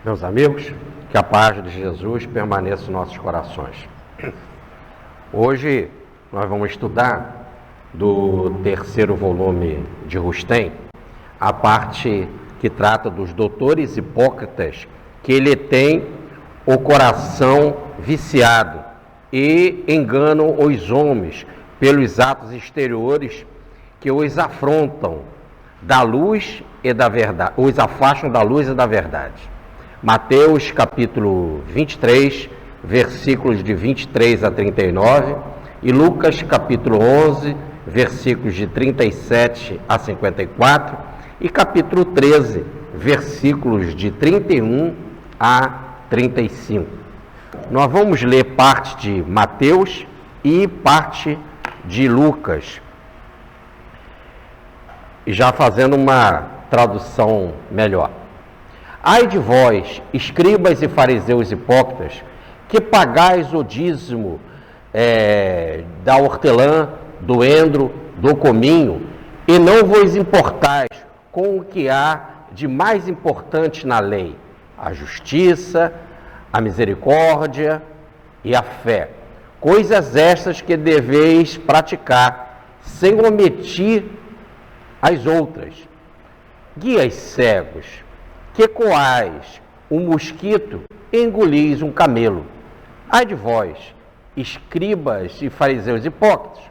Meus amigos, que a paz de Jesus permaneça em nossos corações. Hoje nós vamos estudar do terceiro volume de Rustem, a parte que trata dos doutores hipócritas, que ele tem o coração viciado e enganam os homens pelos atos exteriores que os afrontam da luz e da verdade, os afastam da luz e da verdade. Mateus capítulo 23, versículos de 23 a 39, e Lucas capítulo 11, versículos de 37 a 54, e capítulo 13, versículos de 31 a 35. Nós vamos ler parte de Mateus e parte de Lucas, e já fazendo uma tradução melhor. Ai de vós, escribas e fariseus hipócritas, que pagais o dízimo da hortelã, do endro, do cominho, e não vos importais com o que há de mais importante na lei, a justiça, a misericórdia e a fé. Coisas estas que deveis praticar, sem omitir as outras. Guias cegos, que coais um mosquito e engolis um camelo. Ai de vós, escribas e fariseus hipócritas,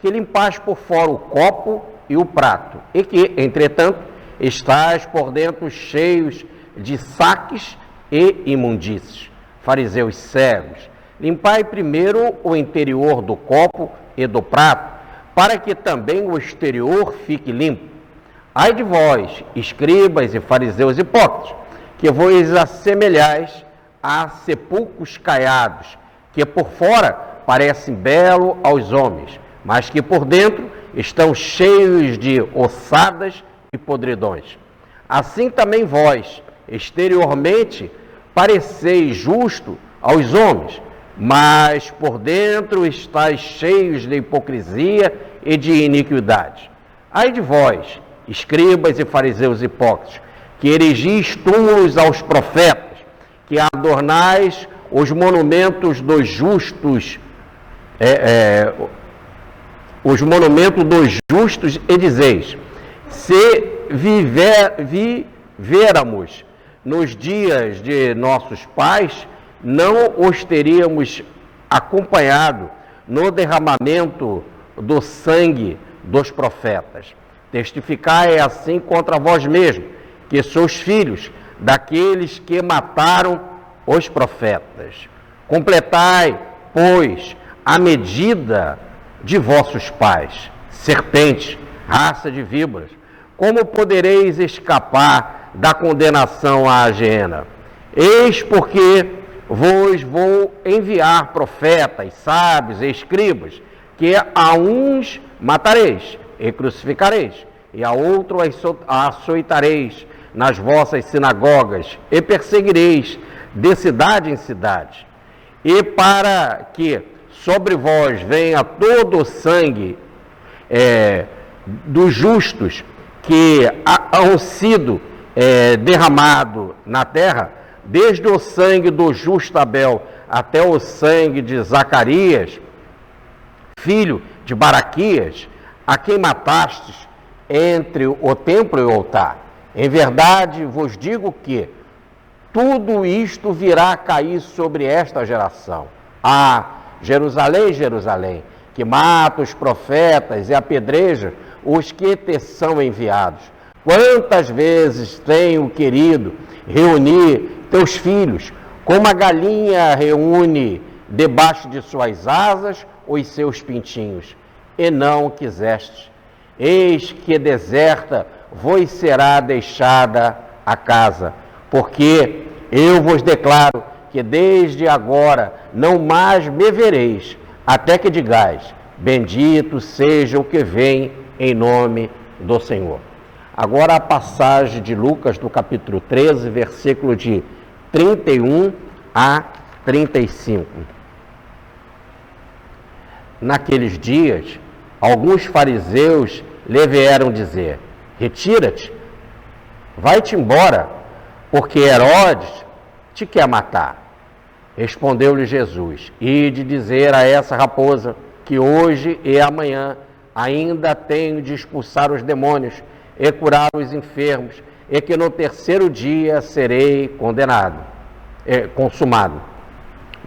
que limpais por fora o copo e o prato, e que, entretanto, estáis por dentro cheios de saques e imundícies. Fariseus cegos, limpai primeiro o interior do copo e do prato, para que também o exterior fique limpo. Ai de vós, escribas e fariseus hipócritas, que vos assemelhais a sepulcros caiados, que por fora parecem belos aos homens, mas que por dentro estão cheios de ossadas e podridões. Assim também vós, exteriormente, pareceis justo aos homens, mas por dentro estáis cheios de hipocrisia e de iniquidade. Ai de vós, escribas e fariseus hipócritas, que erigis túmulos aos profetas, que adornais os monumentos dos justos, os monumentos dos justos, e dizeis: se vivéramos nos dias de nossos pais, não os teríamos acompanhado no derramamento do sangue dos profetas. Testificai assim contra vós mesmos, que sois filhos daqueles que mataram os profetas. Completai, pois, a medida de vossos pais, serpentes, raça de víboras. Como podereis escapar da condenação à geena? Eis porque vos vou enviar profetas, sábios e escribas, que a uns matareis e crucificareis, e a outro açoitareis nas vossas sinagogas, e perseguireis de cidade em cidade. E para que sobre vós venha todo o sangue dos justos que hão sido derramado na terra, desde o sangue do justo Abel até o sangue de Zacarias, filho de Baraquias, a quem matastes entre o templo e o altar. Em verdade vos digo que tudo isto virá a cair sobre esta geração. Ah, Jerusalém, Jerusalém, que mata os profetas e apedreja os que te são enviados. Quantas vezes tenho querido reunir teus filhos, como a galinha reúne debaixo de suas asas os seus pintinhos, e não quiseste. Eis que deserta vos será deixada a casa, porque eu vos declaro que desde agora não mais me vereis, até que digais: bendito seja o que vem em nome do Senhor. Agora a passagem de Lucas, do capítulo 13, versículo de 31 a 35. Naqueles dias, alguns fariseus lhe vieram dizer: retira-te, vai-te embora, porque Herodes te quer matar. Respondeu-lhe Jesus: ide dizer a essa raposa que hoje e amanhã ainda tenho de expulsar os demônios e curar os enfermos, e que no terceiro dia serei consumado.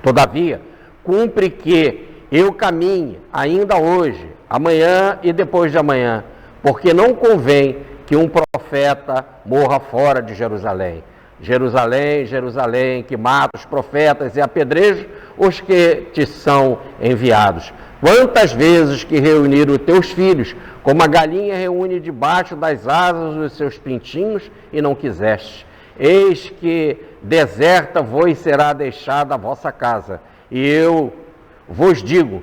Todavia, cumpre que eu caminhe ainda hoje, amanhã e depois de amanhã, porque não convém que um profeta morra fora de Jerusalém. Jerusalém, Jerusalém, que mata os profetas e apedreja os que te são enviados. Quantas vezes que reuniram os teus filhos, como a galinha reúne debaixo das asas os seus pintinhos, e não quiseste. Eis que deserta vos será deixada a vossa casa. E eu vos digo,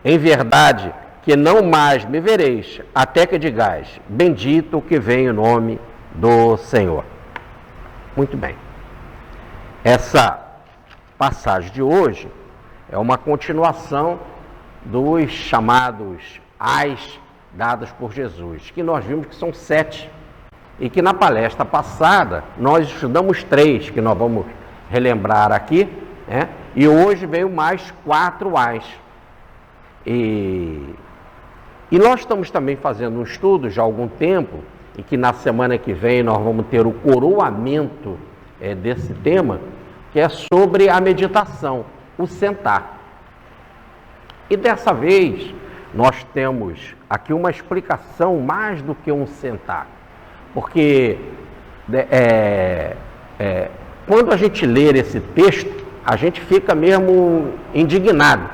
em verdade, que não mais me vereis, até que digais, bendito o que vem em nome do Senhor. Muito bem. Essa passagem de hoje é uma continuação dos chamados ais dados por Jesus, que nós vimos que são 7, e que na palestra passada nós estudamos 3, que nós vamos relembrar aqui, né? E hoje veio mais 4 ais. E nós estamos também fazendo um estudo já há algum tempo, e que na semana que vem nós vamos ter o coroamento desse tema, que é sobre a meditação, o sentar. E dessa vez nós temos aqui uma explicação mais do que um sentar, porque quando a gente ler esse texto, a gente fica mesmo indignado,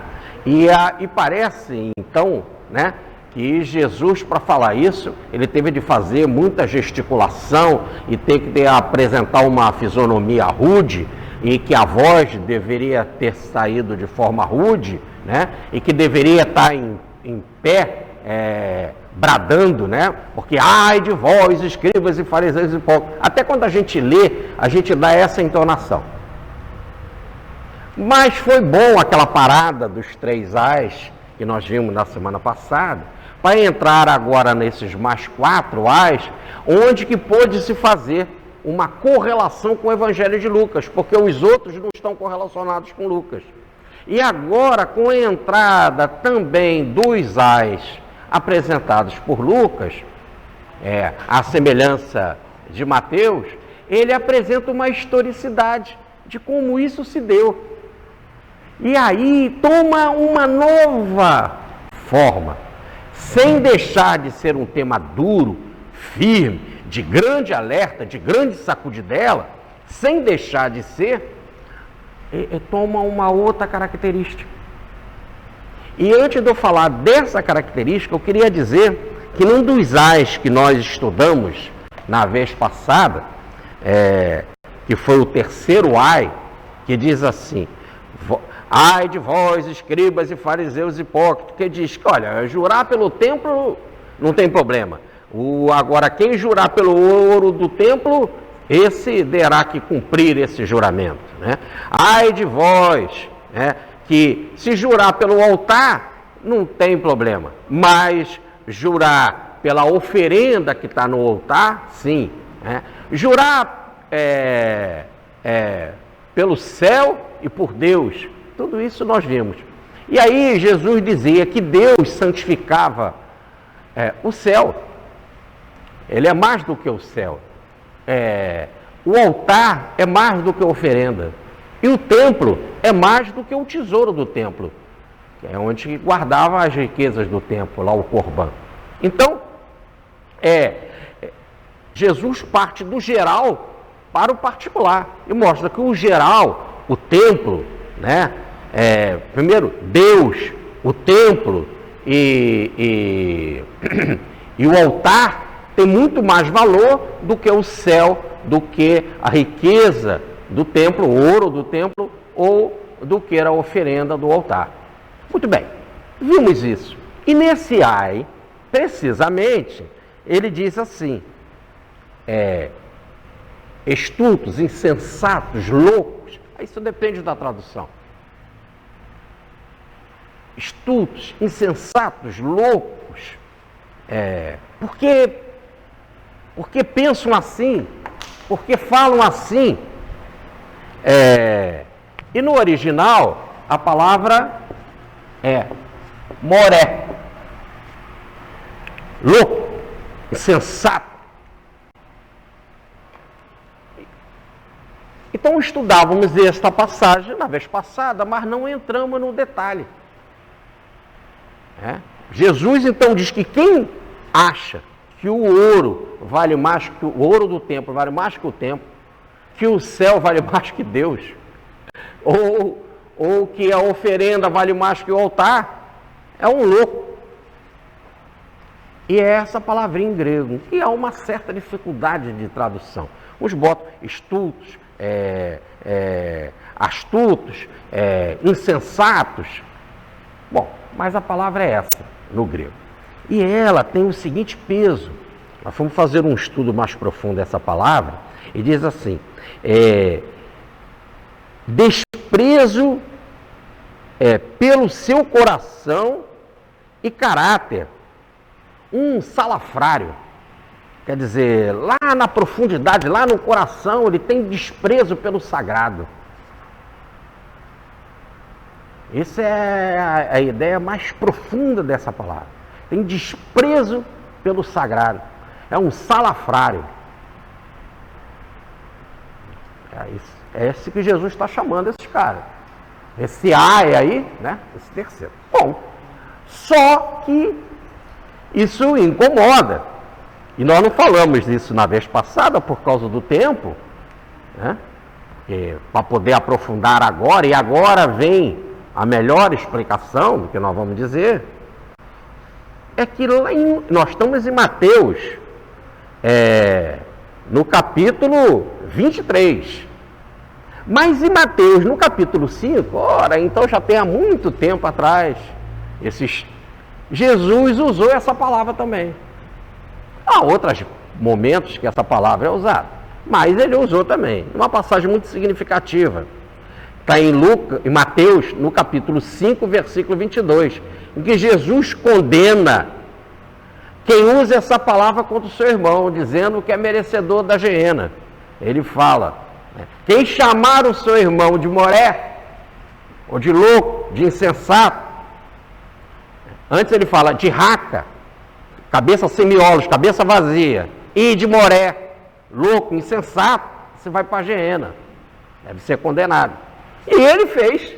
e parece então, né, que Jesus, para falar isso, ele teve de fazer muita gesticulação e tem que apresentar uma fisionomia rude, e que a voz deveria ter saído de forma rude, né? E que deveria estar em pé, bradando, né? Porque ai de vós, escribas e fariseus hipócritas. Até quando a gente lê, a gente dá essa entonação. Mas foi bom aquela parada dos 3 ais que nós vimos na semana passada, para entrar agora nesses mais 4 ais, onde que pôde se fazer uma correlação com o Evangelho de Lucas, porque os outros não estão correlacionados com Lucas. E agora, com a entrada também dos ais apresentados por Lucas, a semelhança de Mateus, ele apresenta uma historicidade de como isso se deu. E aí toma uma nova forma, sem deixar de ser um tema duro, firme, de grande alerta, de grande sacudidela, sem deixar de ser, toma uma outra característica. E antes de eu falar dessa característica, eu queria dizer que num dos ais que nós estudamos na vez passada, que foi o terceiro ai, que diz assim: ai de vós, escribas e fariseus hipócritas, que diz que, olha, jurar pelo templo não tem problema. Agora, quem jurar pelo ouro do templo, esse terá que cumprir esse juramento, né? Ai de vós, né, que se jurar pelo altar, não tem problema. Mas jurar pela oferenda que está no altar, sim. Né? Jurar pelo céu e por Deus, tudo isso nós vimos. E aí Jesus dizia que Deus santificava o céu. Ele é mais do que o céu. O altar é mais do que a oferenda. E o templo é mais do que o tesouro do templo, que é onde guardava as riquezas do templo, lá o Corban. Então, Jesus parte do geral para o particular e mostra que o geral, o templo, né? Primeiro, Deus, o templo e o altar tem muito mais valor do que o céu, do que a riqueza do templo, o ouro do templo, ou do que a oferenda do altar. Muito bem, vimos isso. E nesse ai, precisamente, ele diz assim: estultos, insensatos, loucos. Isso depende da tradução. Estultos, insensatos, loucos. Porque pensam assim, porque falam assim. E no original, a palavra é moré. Louco, insensato. Então estudávamos esta passagem na vez passada, mas não entramos no detalhe. Jesus então diz que quem acha que o ouro vale mais que o ouro do templo vale mais que o templo, que o céu vale mais que Deus, ou que a oferenda vale mais que o altar, é um louco. E é essa palavrinha em grego. E há uma certa dificuldade de tradução. Uns botam estultos, astutos, insensatos. Bom, mas a palavra é essa no grego. E ela tem o seguinte peso. Nós fomos fazer um estudo mais profundo dessa palavra e diz assim: desprezo pelo seu coração e caráter. Um salafrário. Quer dizer, lá na profundidade, lá no coração, ele tem desprezo pelo sagrado. Essa é a ideia mais profunda dessa palavra. Tem desprezo pelo sagrado. É um salafrário. É esse que Jesus está chamando esses caras. Esse aí, né? Esse terceiro. Bom, só que isso incomoda. E nós não falamos disso na vez passada por causa do tempo, né? Para poder aprofundar agora, e agora vem a melhor explicação do que nós vamos dizer, é que nós estamos em Mateus, no capítulo 23. Mas em Mateus, no capítulo 5, então já tem há muito tempo atrás, Jesus usou essa palavra também. Há outros momentos que essa palavra é usada, mas ele usou também. Uma passagem muito significativa. Está em Mateus, no capítulo 5, versículo 22, em que Jesus condena quem usa essa palavra contra o seu irmão, dizendo que é merecedor da geena. Ele fala: quem chamar o seu irmão de moré, ou de louco, de insensato, antes ele fala de raca, cabeça sem miolos, cabeça vazia, e de moré, louco, insensato, você vai para a geena, deve ser condenado. E ele fez.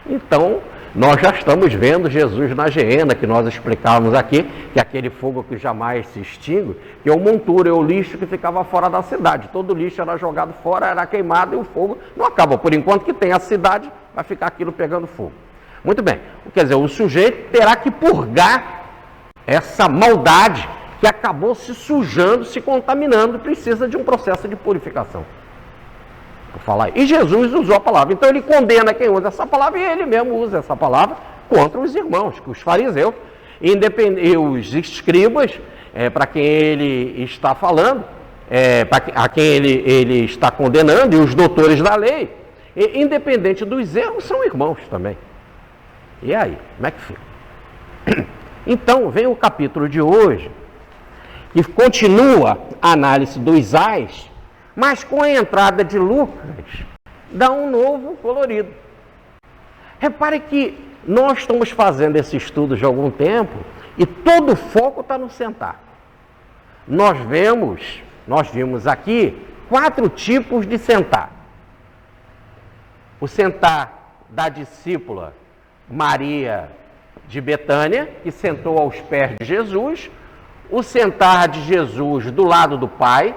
Então, nós já estamos vendo Jesus na geena, que nós explicávamos aqui, que é aquele fogo que jamais se extingue, que é o monturo, é o lixo que ficava fora da cidade. Todo lixo era jogado fora, era queimado e o fogo não acaba. Por enquanto que tem a cidade, vai ficar aquilo pegando fogo. Muito bem, quer dizer, o sujeito terá que purgar essa maldade que acabou se sujando, se contaminando, precisa de um processo de purificação. Vou falar. E Jesus usou a palavra, então ele condena quem usa essa palavra e ele mesmo usa essa palavra contra os irmãos, que os fariseus e os escribas, para quem ele está falando, a quem ele está condenando, e os doutores da lei, independente dos erros, são irmãos também. E aí, como é que fica? Então, vem o capítulo de hoje, que continua a análise dos ais, mas com a entrada de Lucas, dá um novo colorido. Repare que nós estamos fazendo esse estudo de algum tempo, e todo o foco está no sentar. Nós vimos aqui 4 tipos de sentar. O sentar da discípula Maria de Betânia, que sentou aos pés de Jesus, o sentar de Jesus do lado do Pai,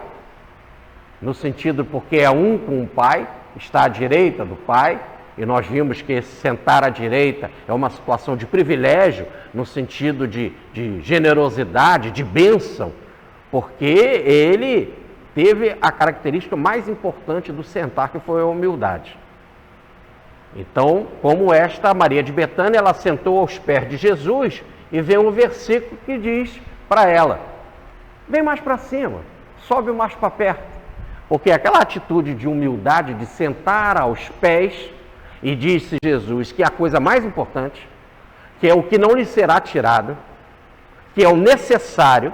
no sentido porque é um com o Pai, está à direita do Pai, e nós vimos que esse sentar à direita é uma situação de privilégio, no sentido de generosidade, de bênção, porque ele teve a característica mais importante do sentar, que foi a humildade. Então, como esta Maria de Betânia, ela sentou aos pés de Jesus, e vem um versículo que diz para ela: vem mais para cima, sobe mais para perto. Porque aquela atitude de humildade, de sentar aos pés, e disse Jesus que é a coisa mais importante, que é o que não lhe será tirado, que é o necessário,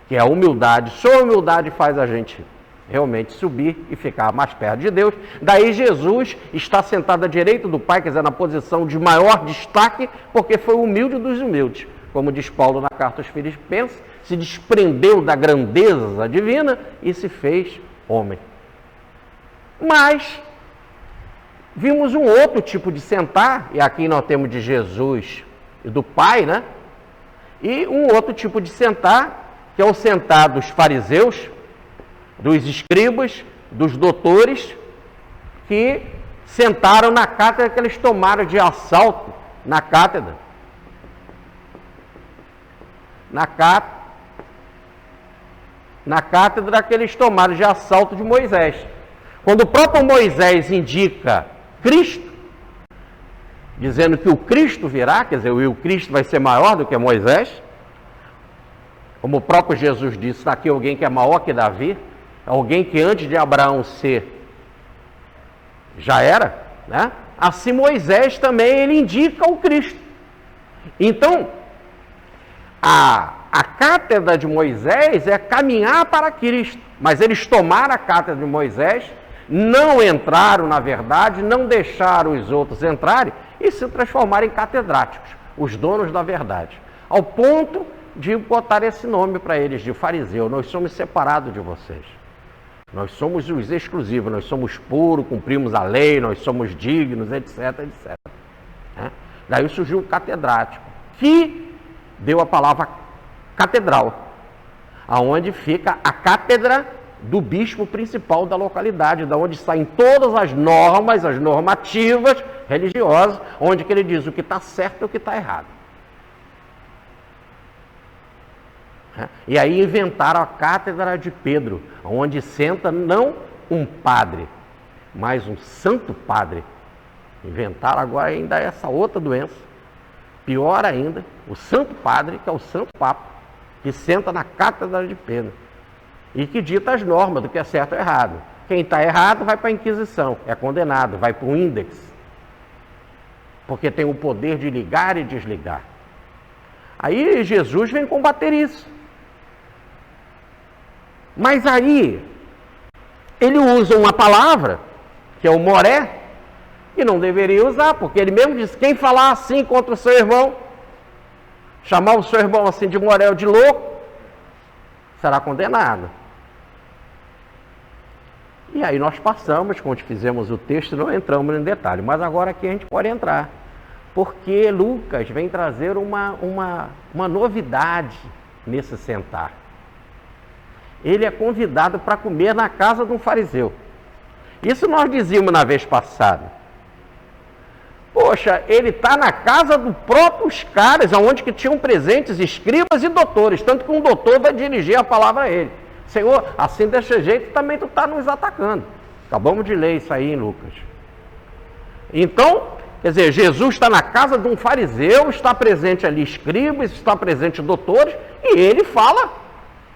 que é a humildade. Só a humildade faz a gente realmente subir e ficar mais perto de Deus. Daí Jesus está sentado à direita do Pai, quer dizer, na posição de maior destaque, porque foi humilde dos humildes. Como diz Paulo na carta aos Filipenses, se desprendeu da grandeza divina e se fez homem. Mas vimos um outro tipo de sentar, e aqui nós temos de Jesus e do Pai, né? E um outro tipo de sentar, que é o sentar dos fariseus, dos escribas, dos doutores, que sentaram na cátedra, que eles tomaram de assalto na cátedra. Na cátedra que eles tomaram de assalto de Moisés. Quando o próprio Moisés indica Cristo, dizendo que o Cristo virá, quer dizer, o Cristo vai ser maior do que Moisés, como o próprio Jesus disse, está aqui alguém que é maior que Davi, alguém que antes de Abraão ser, já era, né? Assim Moisés também, ele indica o Cristo. Então, a cátedra de Moisés é caminhar para Cristo, mas eles tomaram a cátedra de Moisés, não entraram na verdade, não deixaram os outros entrarem e se transformaram em catedráticos, os donos da verdade, ao ponto de botar esse nome para eles, de fariseu. Nós somos separados de vocês, nós somos os exclusivos, nós somos puros, cumprimos a lei, nós somos dignos, etc, etc. Daí surgiu o catedrático, que deu a palavra catedral, aonde fica a cátedra do bispo principal da localidade, da onde saem todas as normas, as normativas religiosas, onde que ele diz o que está certo e o que está errado. E aí inventaram a cátedra de Pedro, onde senta não um padre, mas um santo padre. Inventaram agora ainda essa outra doença, pior ainda, o santo padre, que é o santo papa, que senta na cátedra de Pedro e que dita as normas do que é certo ou errado. Quem está errado vai para a Inquisição, é condenado, vai para o índex, porque tem o poder de ligar e desligar. Aí Jesus vem combater isso. Mas aí ele usa uma palavra, que é o moré, que não deveria usar, porque ele mesmo diz, quem falar assim contra o seu irmão, chamar o seu irmão assim de moré ou de louco, será condenado. E aí nós passamos, quando fizemos o texto, não entramos em detalhe, mas agora aqui a gente pode entrar, porque Lucas vem trazer uma novidade nesse sentar. Ele é convidado para comer na casa de um fariseu. Isso nós dizíamos na vez passada. Poxa, ele está na casa dos próprios caras, onde que tinham presentes escribas e doutores, tanto que um doutor vai dirigir a palavra a ele. Senhor, assim desse jeito também tu está nos atacando. Acabamos de ler isso aí em Lucas. Então, quer dizer, Jesus está na casa de um fariseu, está presente ali escribas, está presente doutores, e ele fala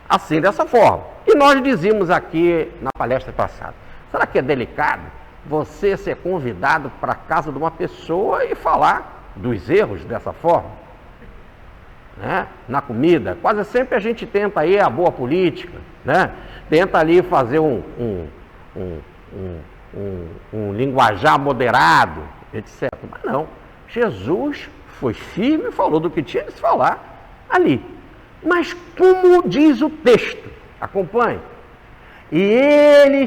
assim, dessa forma. E nós dizíamos aqui na palestra passada, será que é delicado você ser convidado para a casa de uma pessoa e falar dos erros dessa forma? Né? Na comida, quase sempre a gente tenta aí a boa política, né? Tenta ali fazer um linguajar moderado, etc. Mas não, Jesus foi firme e falou do que tinha de se falar ali. Mas como diz o texto, acompanhe. E ele,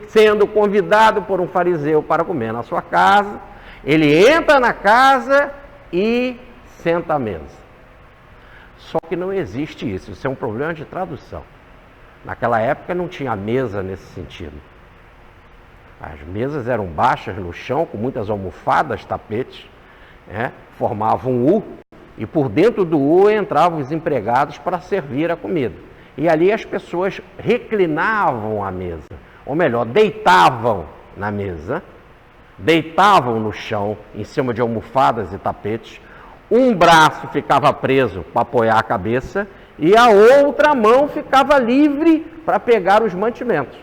sendo convidado por um fariseu para comer na sua casa, ele entra na casa e senta à mesa. Só que não existe isso, isso é um problema de tradução. Naquela época não tinha mesa nesse sentido. As mesas eram baixas no chão, com muitas almofadas, tapetes, formavam um U, e por dentro do U entravam os empregados para servir a comida. E ali as pessoas reclinavam à mesa, ou melhor, deitavam na mesa, deitavam no chão, em cima de almofadas e tapetes, um braço ficava preso para apoiar a cabeça e a outra mão ficava livre para pegar os mantimentos.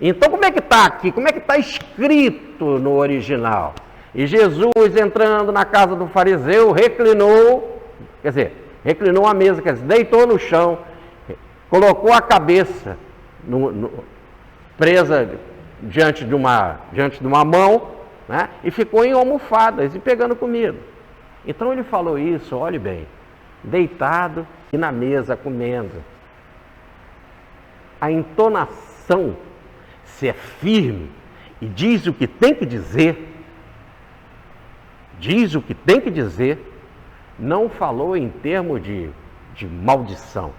Então como é que está aqui? Como é que está escrito no original? E Jesus entrando na casa do fariseu, reclinou a mesa, quer dizer, deitou no chão, colocou a cabeça presa diante de uma mão, né? E ficou em almofadas e pegando comida. Então ele falou isso, olhe bem, deitado e na mesa comendo. A entonação, se é firme e diz o que tem que dizer, não falou em termos de maldição,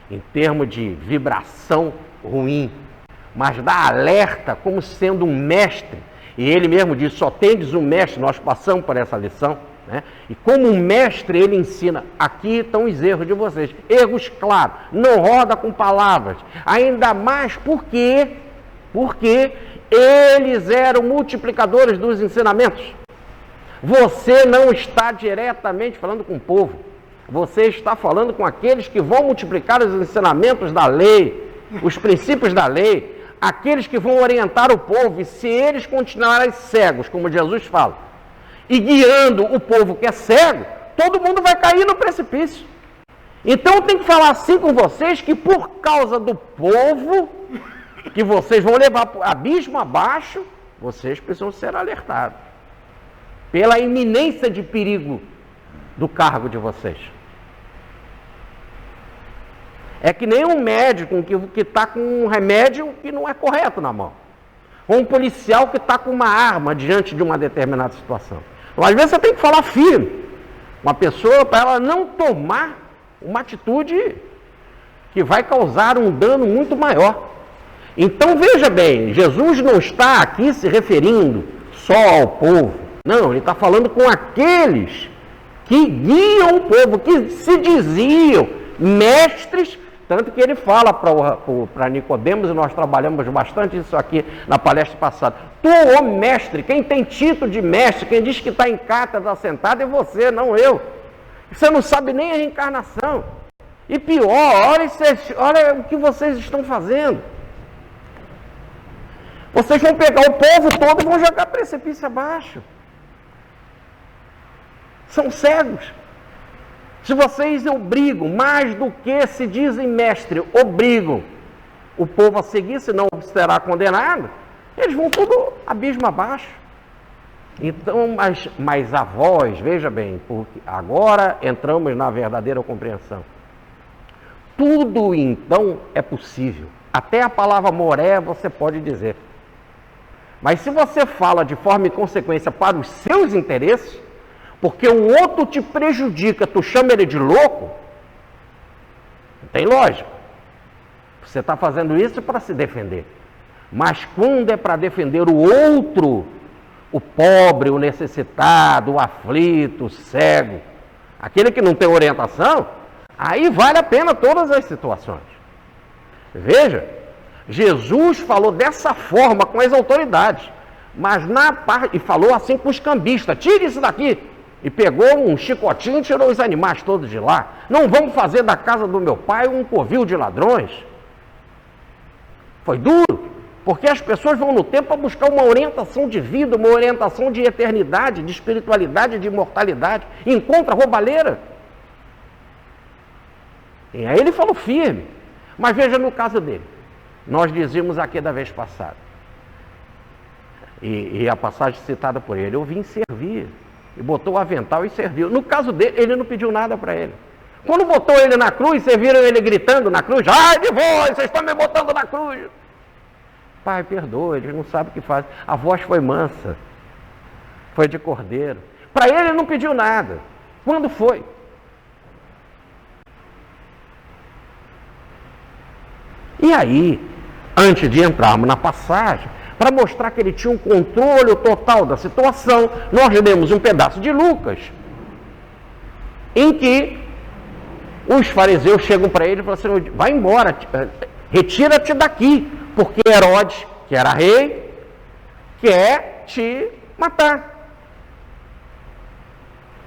em termos de vibração ruim, mas dá alerta como sendo um mestre. E ele mesmo diz, só tendes um mestre, nós passamos por essa lição, né? E como um mestre ele ensina, aqui estão os erros de vocês, erros claros, não roda com palavras, ainda mais porque eles eram multiplicadores dos ensinamentos. Você não está diretamente falando com o povo, você está falando com aqueles que vão multiplicar os ensinamentos da lei, os princípios da lei, aqueles que vão orientar o povo, e se eles continuarem cegos, como Jesus fala, e guiando o povo que é cego, todo mundo vai cair no precipício. Então eu tenho que falar assim com vocês, que por causa do povo, que vocês vão levar abismo abaixo, vocês precisam ser alertados pela iminência de perigo do cargo de vocês. É que nem um médico que está com um remédio que não é correto na mão. Ou um policial que está com uma arma diante de uma determinada situação. Então, às vezes você tem que falar firme. Uma pessoa, para ela não tomar uma atitude que vai causar um dano muito maior. Então, veja bem, Jesus não está aqui se referindo só ao povo. Não, ele está falando com aqueles que guiam o povo, que se diziam mestres. Tanto que ele fala para Nicodemos, e nós trabalhamos bastante isso aqui na palestra passada. Tu, ô mestre, quem tem título de mestre, quem diz que está em cátedra sentado é você, não eu. Você não sabe nem a reencarnação. E pior, olha o que vocês estão fazendo. Vocês vão pegar o povo todo e vão jogar precipício abaixo. São cegos. Se vocês obrigam, mais do que se dizem mestre, obrigam o povo a seguir, senão será condenado, eles vão tudo abismo abaixo. Então, mas a voz, veja bem, porque agora entramos na verdadeira compreensão. Tudo então é possível. Até a palavra moré você pode dizer. Mas se você fala de forma e consequência para os seus interesses, porque o outro te prejudica, tu chama ele de louco, não tem lógica. Você está fazendo isso para se defender. Mas quando é para defender o outro, o pobre, o necessitado, o aflito, o cego, aquele que não tem orientação, aí vale a pena todas as situações. Veja, Jesus falou dessa forma com as autoridades, mas e falou assim com os cambistas, tire isso daqui. E pegou um chicotinho e tirou os animais todos de lá. Não vamos fazer da casa do meu pai um covil de ladrões. Foi duro, porque as pessoas vão no templo para buscar uma orientação de vida, uma orientação de eternidade, de espiritualidade, de imortalidade. E encontra roubalheira. E aí ele falou firme. Mas veja no caso dele. Nós dizíamos aqui da vez passada. E a passagem citada por ele. Eu vim servir. E botou o avental e serviu. No caso dele, ele não pediu nada para ele. Quando botou ele na cruz, vocês viram ele gritando na cruz, ai de vós, vocês estão me botando na cruz. Pai, perdoa, eles não sabem o que fazem. A voz foi mansa, foi de cordeiro. Para ele não pediu nada. Quando foi? E aí, antes de entrarmos na passagem, para mostrar que ele tinha um controle total da situação, nós lemos um pedaço de Lucas, em que os fariseus chegam para ele e falam assim, vai embora, retira-te daqui, porque Herodes, que era rei, quer te matar.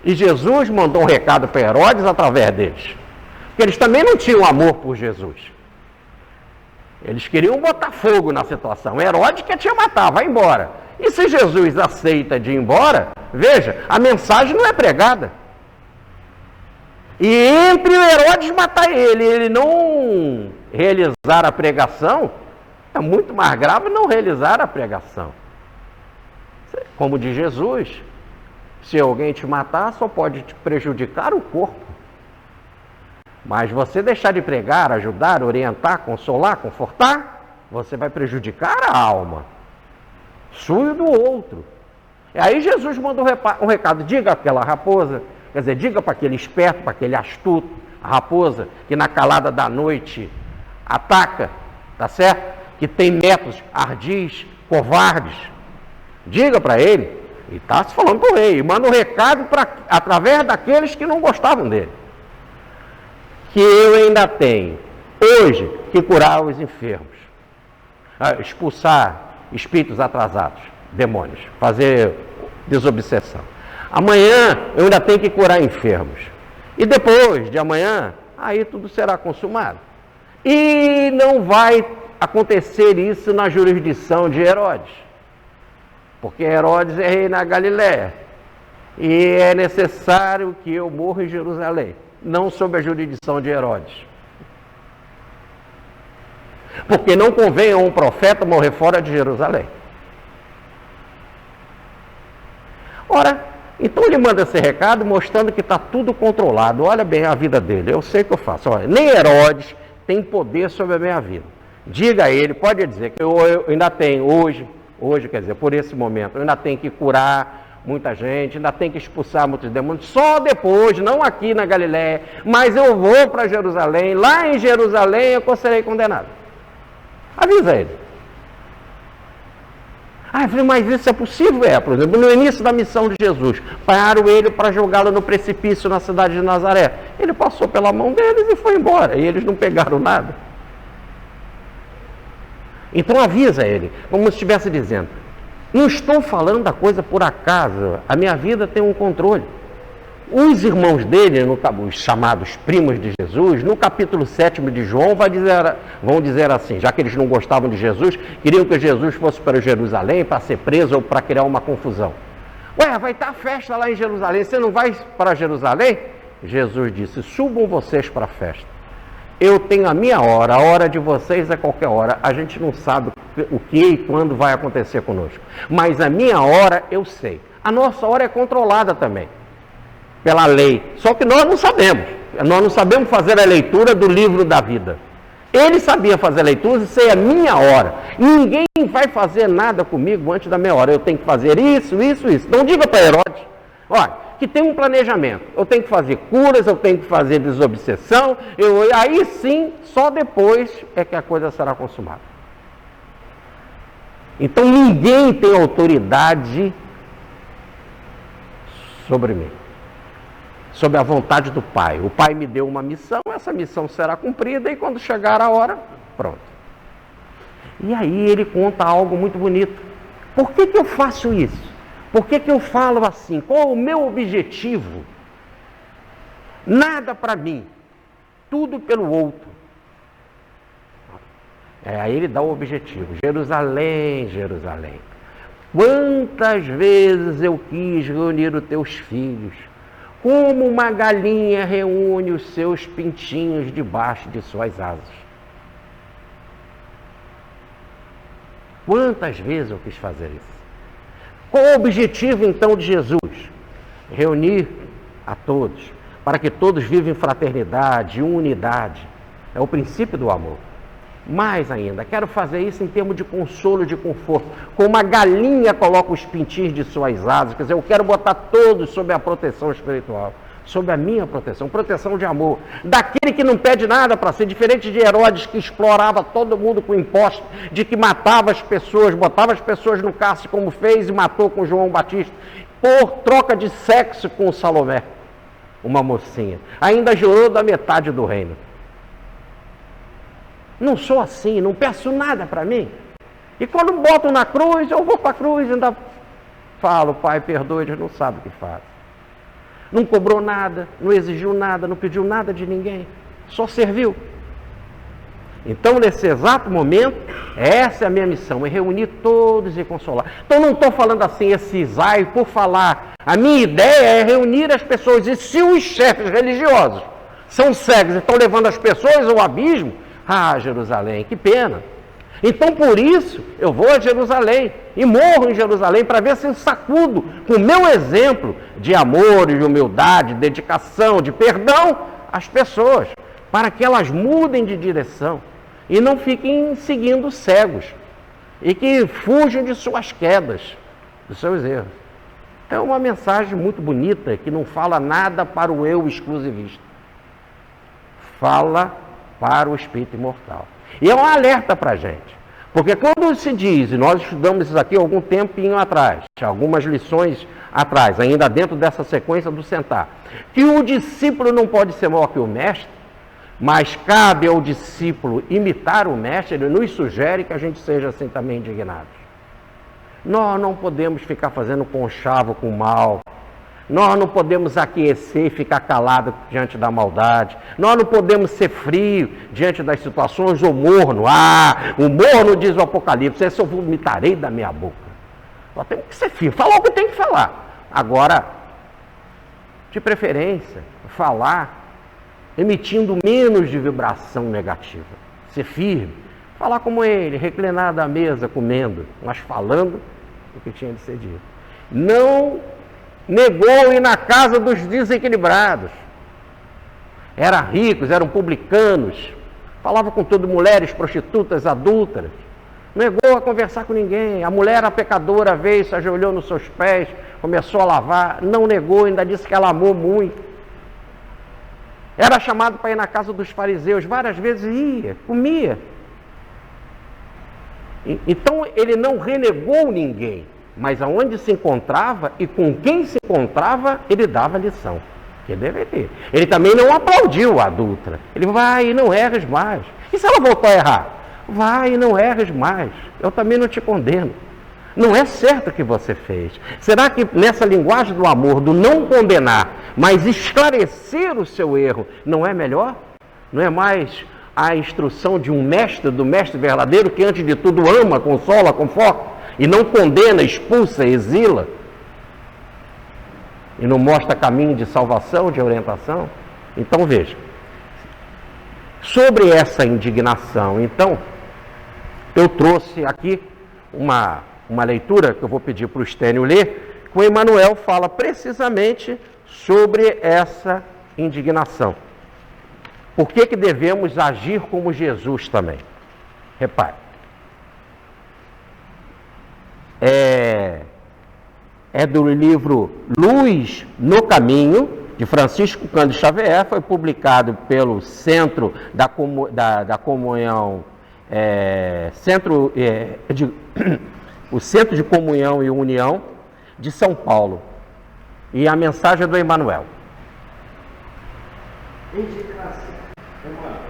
E Jesus mandou um recado para Herodes através deles, porque eles também não tinham amor por Jesus. Eles queriam botar fogo na situação. Herodes quer te matar, vai embora. E se Jesus aceita de ir embora, veja, a mensagem não é pregada. E entre o Herodes matar ele e ele não realizar a pregação, é muito mais grave não realizar a pregação. Como diz Jesus, se alguém te matar, só pode te prejudicar o corpo. Mas você deixar de pregar, ajudar, orientar, consolar, confortar, você vai prejudicar a alma, sua e do outro. E aí Jesus manda um recado, diga àquela raposa, quer dizer, diga para aquele esperto, para aquele astuto, a raposa, que na calada da noite ataca, tá certo? Que tem métodos ardis, covardes. Diga para ele, e está se falando para o rei, e manda um recado através daqueles que não gostavam dele. Que eu ainda tenho, hoje, que curar os enfermos, expulsar espíritos atrasados, demônios, fazer desobsessão. Amanhã eu ainda tenho que curar enfermos. E depois de amanhã, aí tudo será consumado. E não vai acontecer isso na jurisdição de Herodes. Porque Herodes é rei na Galiléia. E é necessário que eu morra em Jerusalém, não sob a jurisdição de Herodes. Porque não convém a um profeta morrer fora de Jerusalém. Ora, então ele manda esse recado mostrando que está tudo controlado. Olha bem a vida dele, eu sei o que eu faço. Olha, nem Herodes tem poder sobre a minha vida. Diga a ele, pode dizer que eu ainda tenho hoje, quer dizer, por esse momento, eu ainda tenho que curar muita gente, ainda tenho que expulsar muitos demônios, só depois, não aqui na Galiléia, mas eu vou para Jerusalém, lá em Jerusalém eu serei condenado. Avisa ele. Eu falei, mas isso é possível? Por exemplo, no início da missão de Jesus, pararam ele para jogá-lo no precipício na cidade de Nazaré. Ele passou pela mão deles e foi embora, e eles não pegaram nada. Então avisa ele, como se estivesse dizendo, não estou falando da coisa por acaso, a minha vida tem um controle. Os irmãos dele, os chamados primos de Jesus, no capítulo 7 de João, vão dizer assim, já que eles não gostavam de Jesus, queriam que Jesus fosse para Jerusalém para ser preso ou para criar uma confusão. Vai estar festa lá em Jerusalém, você não vai para Jerusalém? Jesus disse, subam vocês para a festa. Eu tenho a minha hora, a hora de vocês é qualquer hora. A gente não sabe o que e quando vai acontecer conosco. Mas a minha hora eu sei. A nossa hora é controlada também pela lei. Só que nós não sabemos. Nós não sabemos fazer a leitura do livro da vida. Ele sabia fazer a leitura e sei a minha hora. Ninguém vai fazer nada comigo antes da minha hora. Eu tenho que fazer isso. Não diga para Herodes, olha, que tem um planejamento. Eu tenho que fazer curas, eu tenho que fazer desobsessão. Aí sim, só depois é que a coisa será consumada. Então ninguém tem autoridade sobre mim, sobre a vontade do Pai. O Pai me deu uma missão, essa missão será cumprida e quando chegar a hora, pronto. E aí ele conta algo muito bonito. Por que eu faço isso? Por que eu falo assim? Qual o meu objetivo? Nada para mim, tudo pelo outro. Aí ele dá o objetivo. Jerusalém, Jerusalém. Quantas vezes eu quis reunir os teus filhos, como uma galinha reúne os seus pintinhos debaixo de suas asas. Quantas vezes eu quis fazer isso? Qual o objetivo então de Jesus? Reunir a todos, para que todos vivam em fraternidade, unidade. É o princípio do amor. Mais ainda, quero fazer isso em termos de consolo, de conforto. Como uma galinha coloca os pintinhos de suas asas, quer dizer, eu quero botar todos sob a proteção espiritual, sob a minha proteção, proteção de amor. Daquele que não pede nada para ser, diferente de Herodes, que explorava todo mundo com impostos, de que matava as pessoas, botava as pessoas no cárcere, como fez e matou com João Batista, por troca de sexo com Salomé, uma mocinha. Ainda jurou da metade do reino. Não sou assim, não peço nada para mim. E quando botam na cruz, eu vou para a cruz e ainda falo, Pai, perdoa, eles não sabem o que fazem. Não cobrou nada, não exigiu nada, não pediu nada de ninguém, só serviu. Então, nesse exato momento, essa é a minha missão, é reunir todos e consolar. Então, não estou falando assim, esse Isai por falar. A minha ideia é reunir as pessoas. E se os chefes religiosos são cegos e estão levando as pessoas ao abismo, Jerusalém, que pena. Então, por isso, eu vou a Jerusalém e morro em Jerusalém para ver se eu sacudo com o meu exemplo de amor, de humildade, de dedicação, de perdão as pessoas, para que elas mudem de direção e não fiquem seguindo cegos e que fujam de suas quedas, dos seus erros. É uma mensagem muito bonita que não fala nada para o eu exclusivista. Fala para o espírito imortal. E é um alerta para a gente. Porque quando se diz, e nós estudamos isso aqui há algum tempinho atrás, algumas lições atrás, ainda dentro dessa sequência do sentar, que o discípulo não pode ser maior que o mestre, mas cabe ao discípulo imitar o mestre, ele nos sugere que a gente seja assim também indignado. Nós não podemos ficar fazendo conchavo com o mal. Nós não podemos aquecer e ficar calado diante da maldade. Nós não podemos ser frio diante das situações ou morno. O morno diz o Apocalipse, esse eu vomitarei da minha boca. Nós temos que ser firme, falar o que tem que falar. Agora, de preferência, falar emitindo menos de vibração negativa. Ser firme, falar como ele, reclinado à mesa, comendo, mas falando o que tinha de ser dito. Não negou ir na casa dos desequilibrados. Eram ricos, eram publicanos, falava com tudo, mulheres, prostitutas, adúlteras. Negou a conversar com ninguém. A mulher era pecadora, veio, se ajoelhou nos seus pés, começou a lavar, não negou, ainda disse que ela amou muito. Era chamado para ir na casa dos fariseus, várias vezes ia, comia. Então ele não renegou ninguém, mas aonde se encontrava e com quem se encontrava, ele dava lição, que deve ter. Ele também não aplaudiu a adúltera. Ele vai e não erres mais. E se ela voltou a errar? Vai e não erres mais. Eu também não te condeno. Não é certo o que você fez. Será que nessa linguagem do amor, do não condenar, mas esclarecer o seu erro, não é melhor? Não é mais a instrução de um mestre, do mestre verdadeiro, que antes de tudo ama, consola, conforta, e não condena, expulsa, exila, e não mostra caminho de salvação, de orientação? Então veja, sobre essa indignação, então, eu trouxe aqui uma leitura que eu vou pedir para o Estênio ler, que o Emmanuel fala precisamente sobre essa indignação. Por que devemos agir como Jesus também? Repare. É do livro Luz no Caminho, de Francisco Cândido Xavier, foi publicado pelo Centro da Comunhão, o Centro de Comunhão e União de São Paulo. E a mensagem é do Emmanuel. Indignação. Emmanuel.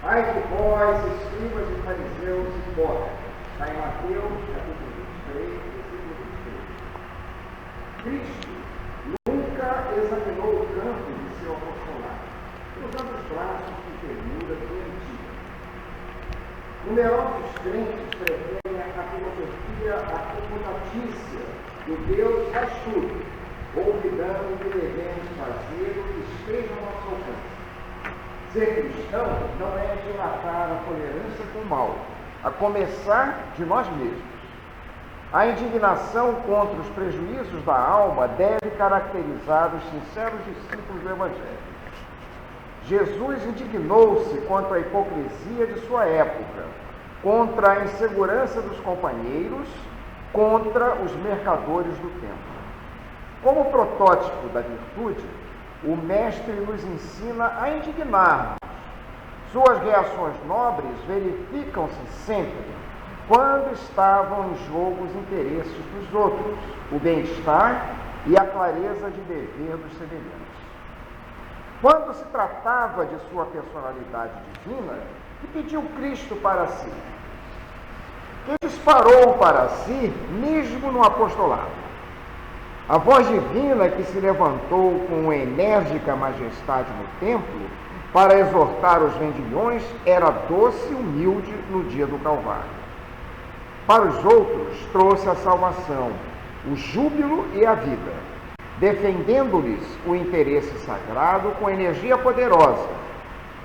Ai de vós, escribas e fariseus hipócritas. Está em Mateus, capítulo 23, versículo 23. Cristo nunca examinou o campo de seu apostolado, cruzando os braços de ternura doentia. Numerosos crentes preferem a filosofia acomodatícia do Deus faz tudo, olvidando que devemos fazer o que esteja ao nosso alcance. Ser cristão não é dilatar a tolerância com o mal, a começar de nós mesmos. A indignação contra os prejuízos da alma deve caracterizar os sinceros discípulos do Evangelho. Jesus indignou-se quanto à hipocrisia de sua época, contra a insegurança dos companheiros, contra os mercadores do templo. Como protótipo da virtude, o Mestre nos ensina a indignar-nos. Suas reações nobres verificam-se sempre quando estavam em jogo os interesses dos outros, o bem-estar e a clareza de dever dos semelhantes. Quando se tratava de sua personalidade divina, que pediu Cristo para si, que disparou para si mesmo no apostolado. A voz divina que se levantou com enérgica majestade no templo Para exortar os vendilhões, era doce e humilde no dia do Calvário. Para os outros, trouxe a salvação, o júbilo e a vida, defendendo-lhes o interesse sagrado com energia poderosa.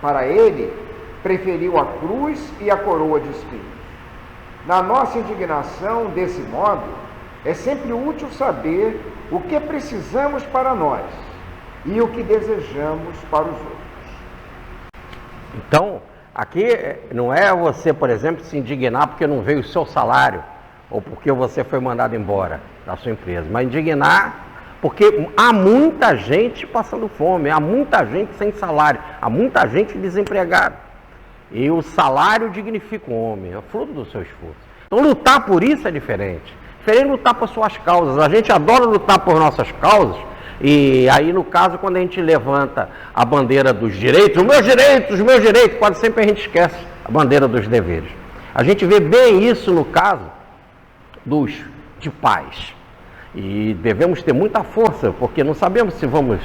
Para ele, preferiu a cruz e a coroa de espinhos. Na nossa indignação, desse modo, é sempre útil saber o que precisamos para nós e o que desejamos para os outros. Então, aqui não é você, por exemplo, se indignar porque não veio o seu salário ou porque você foi mandado embora da sua empresa, mas indignar porque há muita gente passando fome, há muita gente sem salário, há muita gente desempregada. E o salário dignifica o homem, é fruto do seu esforço. Então lutar por isso é diferente. Diferente de lutar por suas causas. A gente adora lutar por nossas causas. E aí, no caso, quando a gente levanta a bandeira dos direitos, os meus direitos, quase sempre a gente esquece a bandeira dos deveres. A gente vê bem isso no caso de pais. E devemos ter muita força, porque não sabemos se vamos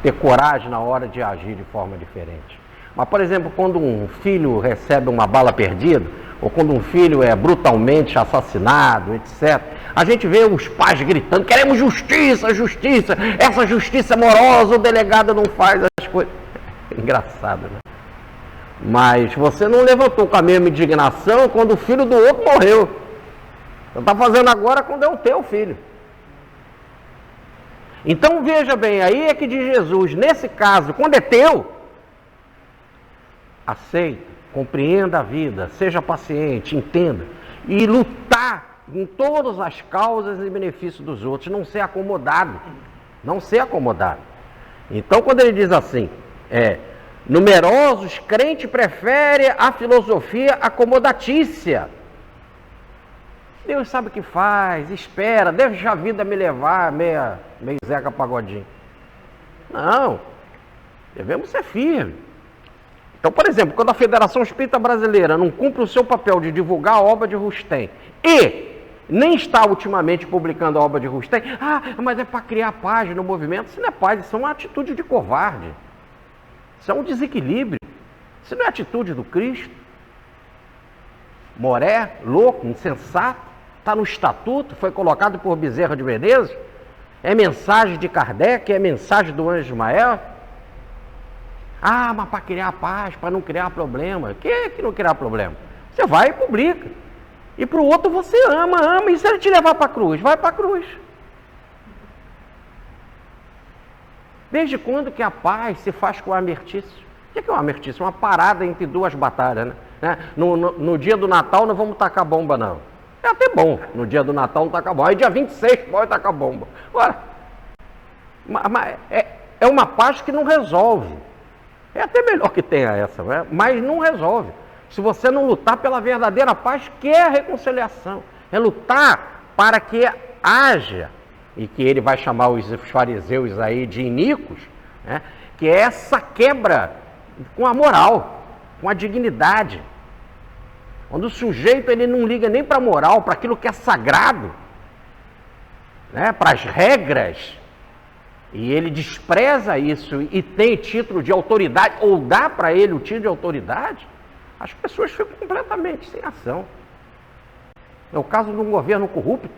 ter coragem na hora de agir de forma diferente. Mas, por exemplo, quando um filho recebe uma bala perdida, ou quando um filho é brutalmente assassinado, etc., a gente vê os pais gritando, queremos justiça, justiça, essa justiça amorosa, o delegado não faz as coisas. Engraçado, né? Mas você não levantou com a mesma indignação quando o filho do outro morreu. Você está fazendo agora quando é o teu filho. Então veja bem, aí é que diz Jesus, nesse caso, quando é teu, aceita, compreenda a vida, seja paciente, entenda, e lutar em todas as causas em benefício dos outros, não ser acomodado, não ser acomodado. Então quando ele diz assim, numerosos crentes preferem a filosofia acomodatícia. Deus sabe o que faz, espera, deixa a vida me levar, meio Zeca Pagodinho. Não, devemos ser firmes. Então, por exemplo, quando a Federação Espírita Brasileira não cumpre o seu papel de divulgar a obra de Rustem e nem está ultimamente publicando a obra de Rustem, mas é para criar paz no movimento, isso não é paz, isso é uma atitude de covarde. Isso é um desequilíbrio. Isso não é atitude do Cristo. Moré, louco, insensato. Está no estatuto, foi colocado por Bezerra de Menezes, é mensagem de Kardec, é mensagem do Anjo Ismael. Mas para criar paz, para não criar problema. O que é que não criar problema? Você vai e publica. E para o outro você ama. E se ele te levar para a cruz? Vai para a cruz. Desde quando que a paz se faz com o amertício? O que é o amertício? Uma parada entre duas batalhas, né? No dia do Natal não vamos tacar bomba, não. É até bom, no dia do Natal não tacar bomba. Aí dia 26 pode tacar bomba. Agora, é uma paz que não resolve. É até melhor que tenha essa, né? Mas não resolve. Se você não lutar pela verdadeira paz, que é a reconciliação. É lutar para que haja, e que ele vai chamar os fariseus aí de iníquos, né? Que é essa quebra com a moral, com a dignidade. Quando o sujeito ele não liga nem para a moral, para aquilo que é sagrado, né? Para as regras, e ele despreza isso e tem título de autoridade, ou dá para ele o título de autoridade, as pessoas ficam completamente sem ação. É o caso de um governo corrupto,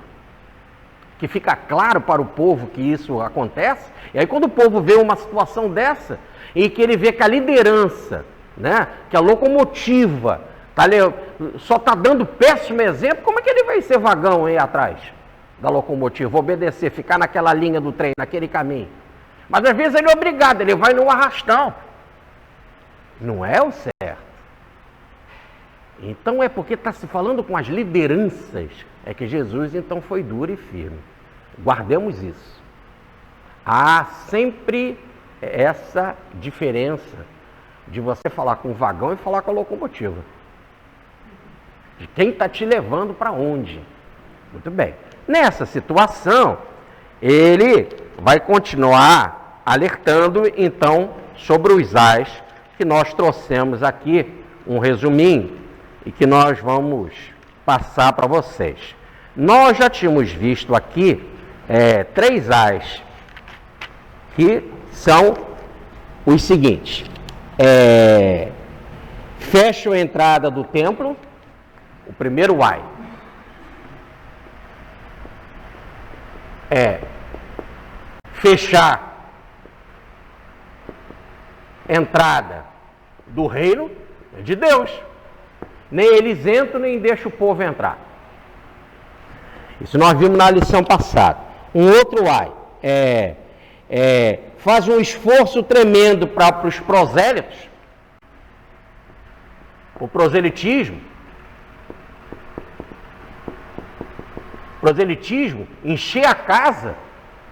que fica claro para o povo que isso acontece, e aí quando o povo vê uma situação dessa, e que ele vê que a liderança, né, que a locomotiva, só está dando péssimo exemplo, como é que ele vai ser vagão aí atrás da locomotiva, obedecer, ficar naquela linha do trem, naquele caminho? Mas às vezes ele é obrigado, ele vai no arrastão. Não é o certo. Então é porque está se falando com as lideranças, é que Jesus então foi duro e firme. Guardemos isso. Há sempre essa diferença de você falar com o vagão e falar com a locomotiva. De quem está te levando para onde. Muito bem. Nessa situação, ele vai continuar alertando, então, sobre os ais que nós trouxemos aqui, um resuminho, e que nós vamos passar para vocês. Nós já tínhamos visto aqui 3 ais, que são os seguintes. fecham a entrada do templo, o primeiro ai. Fechar a entrada do reino de Deus. Nem eles entram, nem deixam o povo entrar. Isso nós vimos na lição passada. Um outro ai faz um esforço tremendo para os prosélitos. O proselitismo, encher a casa,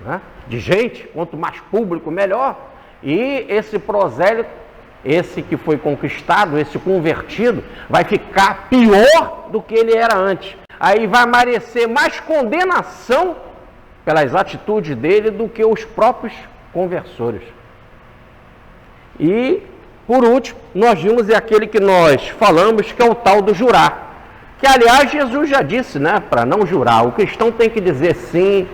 né, de gente, quanto mais público, melhor. E esse prosélito, esse que foi conquistado, esse convertido, vai ficar pior do que ele era antes. Aí vai merecer mais condenação pelas atitudes dele do que os próprios conversores. E, por último, nós vimos aquele que nós falamos, que é o tal do jurar. Que, aliás, Jesus já disse, né, para não jurar. O cristão tem que dizer sim,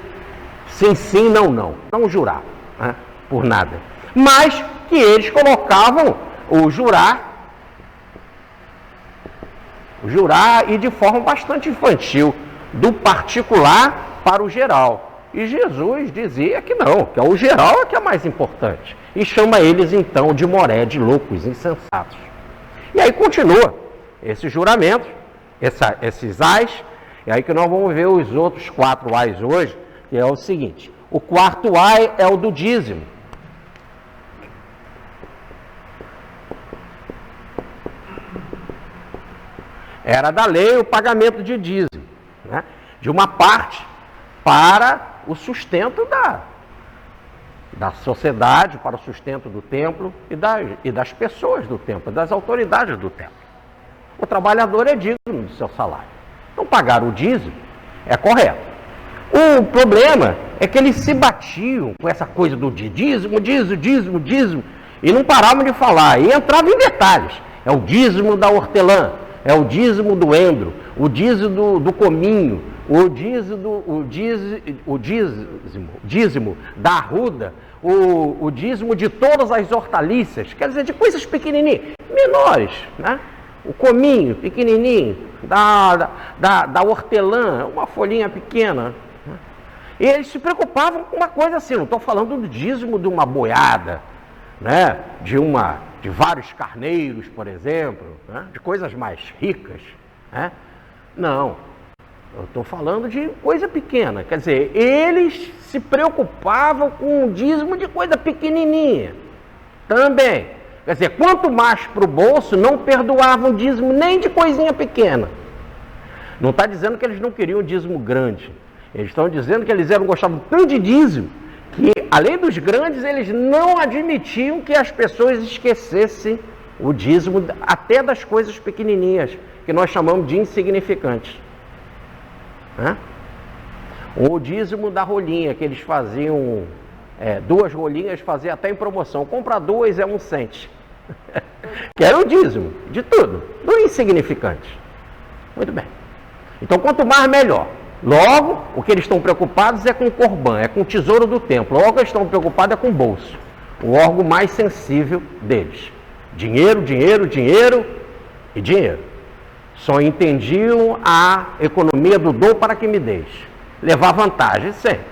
sim, sim, não, não. Não jurar, né, por nada. Mas que eles colocavam o jurar e de forma bastante infantil, do particular para o geral. E Jesus dizia que não, que o geral é que é mais importante. E chama eles então de moré, de loucos, insensatos. E aí continua esse juramento, esses ais, e aí que nós vamos ver os outros 4 ais hoje, que é o seguinte: o quarto ai é o do dízimo. Era da lei o pagamento de dízimo, né, de uma parte para o sustento da sociedade, para o sustento do templo e das pessoas do templo, das autoridades do templo. O trabalhador é digno do seu salário. Então, pagar o dízimo é correto. O problema é que eles se batiam com essa coisa do dízimo, e não paravam de falar, e entravam em detalhes. É o dízimo da hortelã, é o dízimo do endro, o dízimo do cominho, o dízimo da arruda, o dízimo de todas as hortaliças, quer dizer, de coisas pequenininhas, menores, né? O cominho pequenininho, da hortelã, uma folhinha pequena. Né? E eles se preocupavam com uma coisa assim, não estou falando do dízimo de uma boiada, né? De vários carneiros, por exemplo, né? De coisas mais ricas, né? Não, eu estou falando de coisa pequena, quer dizer, eles se preocupavam com o dízimo de coisa pequenininha também. Quer dizer, quanto mais para o bolso, não perdoavam dízimo nem de coisinha pequena. Não está dizendo que eles não queriam dízimo grande, eles estão dizendo que eles gostavam tanto de dízimo, que além dos grandes, eles não admitiam que as pessoas esquecessem o dízimo até das coisas pequenininhas, que nós chamamos de insignificantes. Né? O dízimo da rolinha, que eles faziam 2 rolinhas, fazia até em promoção. Compra 2 é 1 cento. Que era o dízimo de tudo, do insignificante. Muito bem. Então, quanto mais, melhor. Logo, o que eles estão preocupados é com o corban, é com o tesouro do templo. Logo, eles estão preocupados é com o bolso, o órgão mais sensível deles. Dinheiro, dinheiro, dinheiro e dinheiro. Só entendiam a economia do dom para que me deixe. Levar vantagem sempre.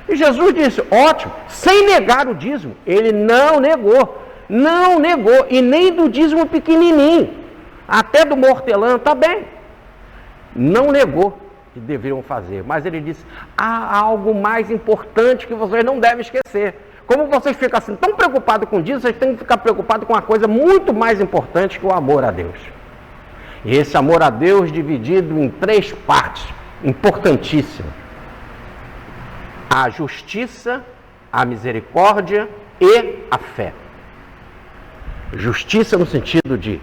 E Jesus disse, ótimo, sem negar o dízimo. Ele não negou, e nem do dízimo pequenininho. Até do hortelã, está bem. Não negou que deveriam fazer, mas ele disse, há algo mais importante que vocês não devem esquecer. Como vocês ficam assim tão preocupados com isso, vocês têm que ficar preocupados com uma coisa muito mais importante que o amor a Deus. E esse amor a Deus dividido em 3 partes, importantíssimas. A justiça, a misericórdia e a fé. Justiça no sentido de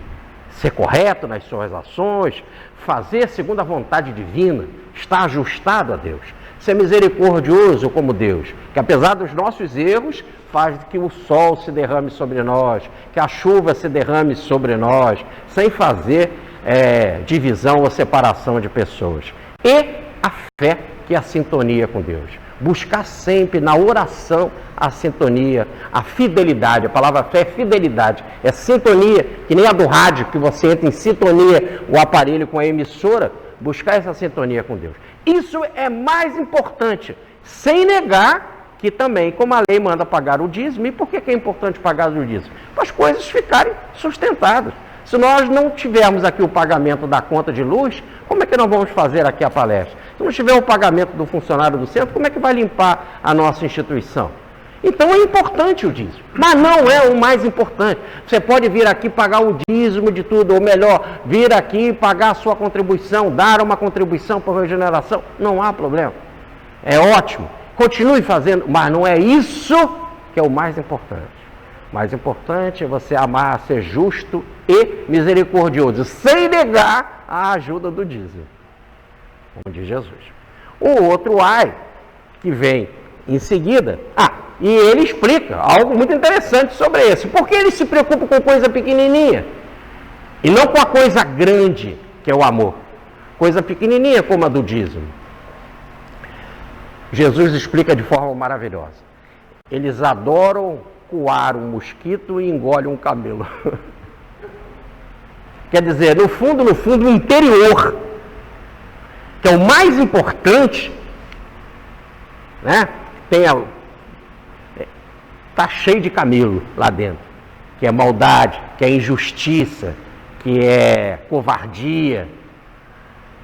ser correto nas suas ações, fazer segundo a vontade divina, estar ajustado a Deus. Ser misericordioso como Deus, que apesar dos nossos erros, faz que o sol se derrame sobre nós, que a chuva se derrame sobre nós, sem fazer divisão ou separação de pessoas. E a fé, que é a sintonia com Deus. Buscar sempre na oração a sintonia, a fidelidade. A palavra fé é fidelidade, é sintonia, que nem a do rádio, que você entra em sintonia, o aparelho com a emissora, buscar essa sintonia com Deus. Isso é mais importante, sem negar que também, como a lei manda pagar o dízimo, e por que é importante pagar o dízimo? Para as coisas ficarem sustentadas. Se nós não tivermos aqui o pagamento da conta de luz, como é que nós vamos fazer aqui a palestra? Se não tiver o pagamento do funcionário do centro, como é que vai limpar a nossa instituição? Então é importante o dízimo, mas não é o mais importante. Você pode vir aqui pagar o dízimo de tudo, ou melhor, vir aqui pagar a sua contribuição, dar uma contribuição para a regeneração, não há problema. É ótimo, continue fazendo, mas não é isso que é o mais importante. O mais importante é você amar, ser justo e misericordioso, sem negar a ajuda do dízimo, como diz Jesus. O outro ai, que vem em seguida, e ele explica algo muito interessante sobre isso. Por que ele se preocupa com coisa pequenininha e não com a coisa grande, que é o amor? Coisa pequenininha como a do dízimo. Jesus explica de forma maravilhosa. Eles adoram coar um mosquito e engolem um camelo. Quer dizer, no fundo, o interior, que é o mais importante, né? Está cheio de camelo lá dentro, que é maldade, que é injustiça, que é covardia,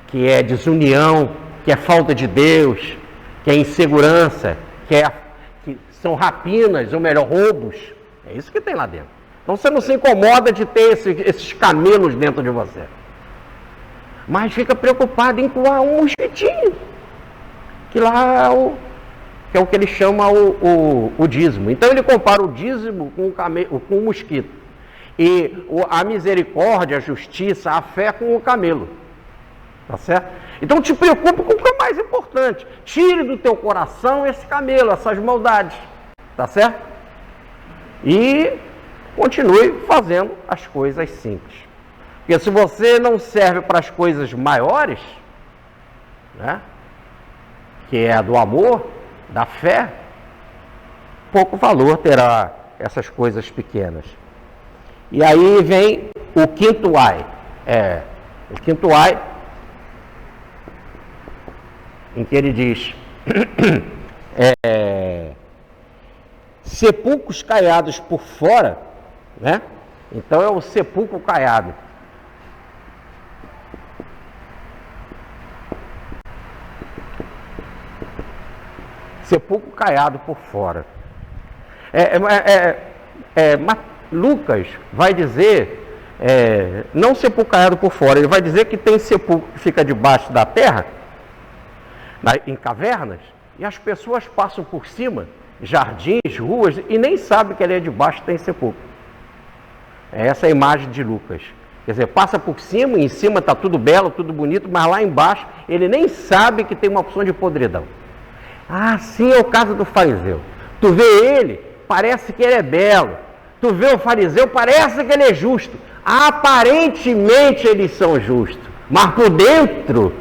que é desunião, que é falta de Deus, que é insegurança, que são rapinas, ou melhor, roubos. É isso que tem lá dentro. Então você não se incomoda de ter esses camelos dentro de você, mas fica preocupado em coar um mosquitinho, que lá que é o que ele chama o dízimo. Então ele compara o dízimo com o mosquito. E a misericórdia, a justiça, a fé com o camelo. Tá certo? Então te preocupa com o que é mais importante. Tire do teu coração esse camelo, essas maldades. Tá certo? E continue fazendo as coisas simples. Porque se você não serve para as coisas maiores, né, que é a do amor, da fé, pouco valor terá essas coisas pequenas. E aí vem o quinto ai. O quinto ai, em que ele diz sepulcros caiados por fora, né? Então é o sepulcro caiado. Sepulcro caiado por fora. Lucas vai dizer, não sepulcro caiado por fora, ele vai dizer que tem sepulcro que fica debaixo da terra, em cavernas, e as pessoas passam por cima, jardins, ruas, e nem sabem que ali debaixo tem sepulcro. Essa é a imagem de Lucas. Quer dizer, passa por cima, e em cima está tudo belo, tudo bonito, mas lá embaixo ele nem sabe que tem uma opção de podridão. Assim é o caso do fariseu. Tu vê ele, parece que ele é belo. Tu vê o fariseu, parece que ele é justo. Aparentemente eles são justos, mas por dentro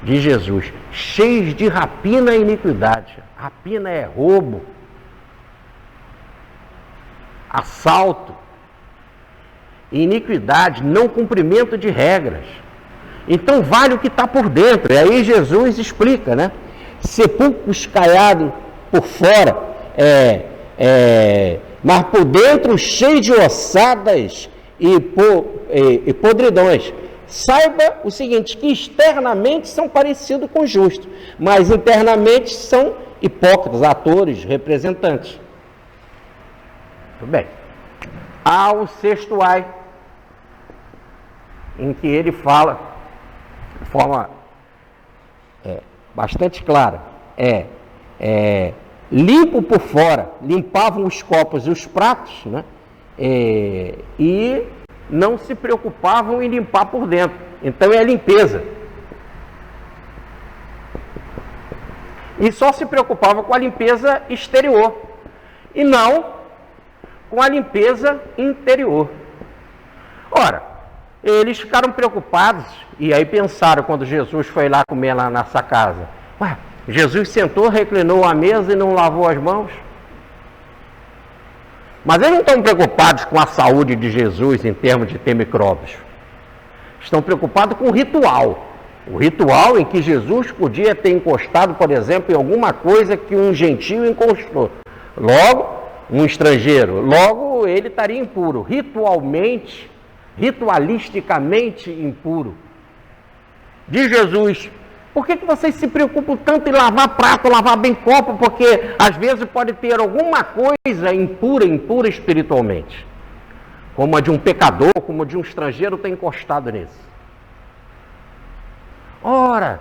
de Jesus, cheios de rapina e iniquidade. Rapina é roubo, assalto, iniquidade, não cumprimento de regras. Então vale o que está por dentro. E aí Jesus explica, né? Sepulcros caiados por fora, mas por dentro cheio de ossadas e podridões. Saiba o seguinte, que externamente são parecidos com justos, mas internamente são hipócritas, atores, representantes. Tudo bem. Há o sexto ai, em que ele fala de forma bastante clara, limpo por fora, limpavam os copos e os pratos, né? E não se preocupavam em limpar por dentro. Então é a limpeza. E só se preocupavam com a limpeza exterior e não com a limpeza interior. Ora, eles ficaram preocupados, e aí pensaram quando Jesus foi lá comer lá nessa casa, Jesus sentou, reclinou a mesa e não lavou as mãos? Mas eles não estão preocupados com a saúde de Jesus em termos de ter micróbios. Estão preocupados com o ritual. O ritual em que Jesus podia ter encostado, por exemplo, em alguma coisa que um gentio encostou. Logo, um estrangeiro, logo ele estaria impuro. Ritualmente, ritualisticamente impuro. Diz Jesus: por que vocês se preocupam tanto em lavar prato, lavar bem copo? Porque às vezes pode ter alguma coisa impura espiritualmente. Como a de um pecador, como a de um estrangeiro ter encostado nisso. Ora,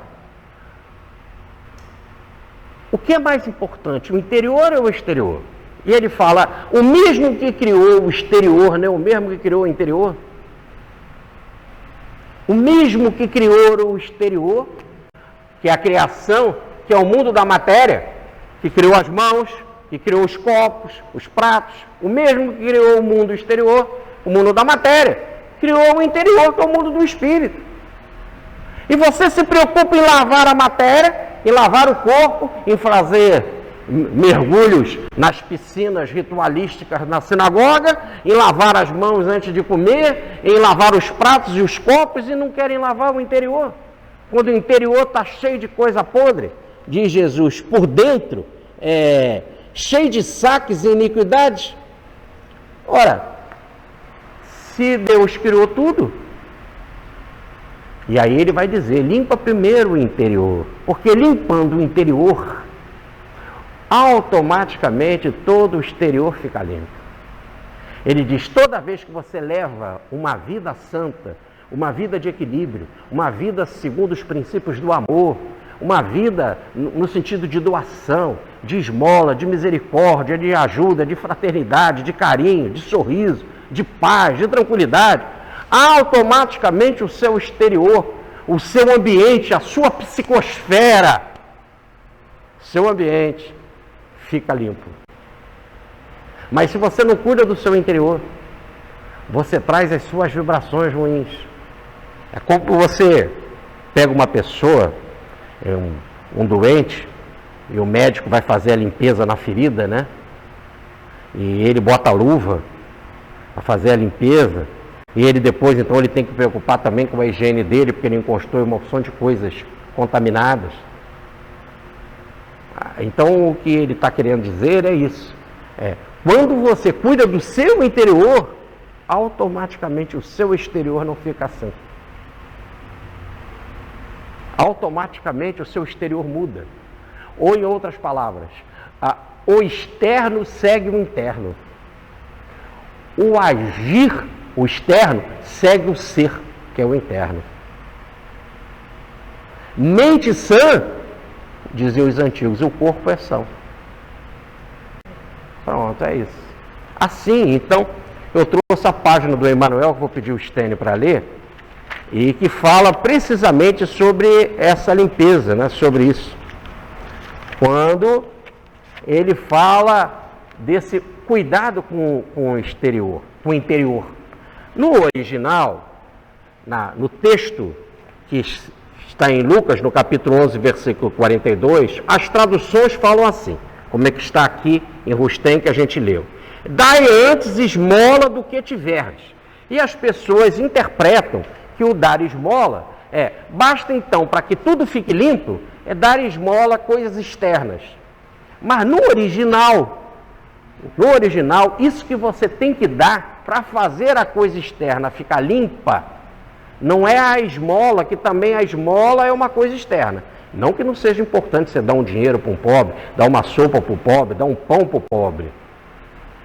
o que é mais importante, o interior ou o exterior? E ele fala, o mesmo que criou o exterior, não é o mesmo que criou o interior? O mesmo que criou o exterior, que é a criação, que é o mundo da matéria, que criou as mãos, que criou os copos, os pratos, o mesmo que criou o mundo exterior, o mundo da matéria, criou o interior, que é o mundo do espírito. E você se preocupa em lavar a matéria, em lavar o corpo, em fazer mergulhos nas piscinas ritualísticas na sinagoga, em lavar as mãos antes de comer, em lavar os pratos e os copos, e não querem lavar o interior. Quando o interior está cheio de coisa podre, diz Jesus, por dentro, cheio de saques e iniquidades. Ora, se Deus criou tudo, e aí ele vai dizer, limpa primeiro o interior, porque limpando o interior, automaticamente todo o exterior fica limpo. Ele diz, toda vez que você leva uma vida santa, uma vida de equilíbrio, uma vida segundo os princípios do amor, uma vida no sentido de doação, de esmola, de misericórdia, de ajuda, de fraternidade, de carinho, de sorriso, de paz, de tranquilidade, automaticamente o seu exterior, o seu ambiente, a sua psicosfera, seu ambiente fica limpo. Mas se você não cuida do seu interior, você traz as suas vibrações ruins. É como você pega uma pessoa, um doente, e o médico vai fazer a limpeza na ferida, né? E ele bota a luva para fazer a limpeza, e ele depois, então, ele tem que preocupar também com a higiene dele, porque ele encostou em uma opção de coisas contaminadas. Então, o que ele está querendo dizer é isso. Quando você cuida do seu interior, automaticamente o seu exterior não fica assim. Automaticamente o seu exterior muda. Ou, em outras palavras, o externo segue o interno. O agir, o externo, segue o ser, que é o interno. Mente sã, diziam os antigos, o corpo é são. Pronto, é isso. Assim, então, eu trouxe a página do Emmanuel, que vou pedir o Stênio para ler, e que fala precisamente sobre essa limpeza, né, sobre isso. Quando ele fala desse cuidado com o exterior, com o interior. No original, no texto que está em Lucas, no capítulo 11, versículo 42, as traduções falam assim, como é que está aqui em Rustem, que a gente leu. Dai antes esmola do que tiverdes. E as pessoas interpretam que o dar esmola basta então, para que tudo fique limpo, dar esmola coisas externas. Mas no original, isso que você tem que dar para fazer a coisa externa ficar limpa, não é a esmola, que também a esmola é uma coisa externa. Não que não seja importante você dar um dinheiro para um pobre, dar uma sopa para o pobre, dar um pão para o pobre.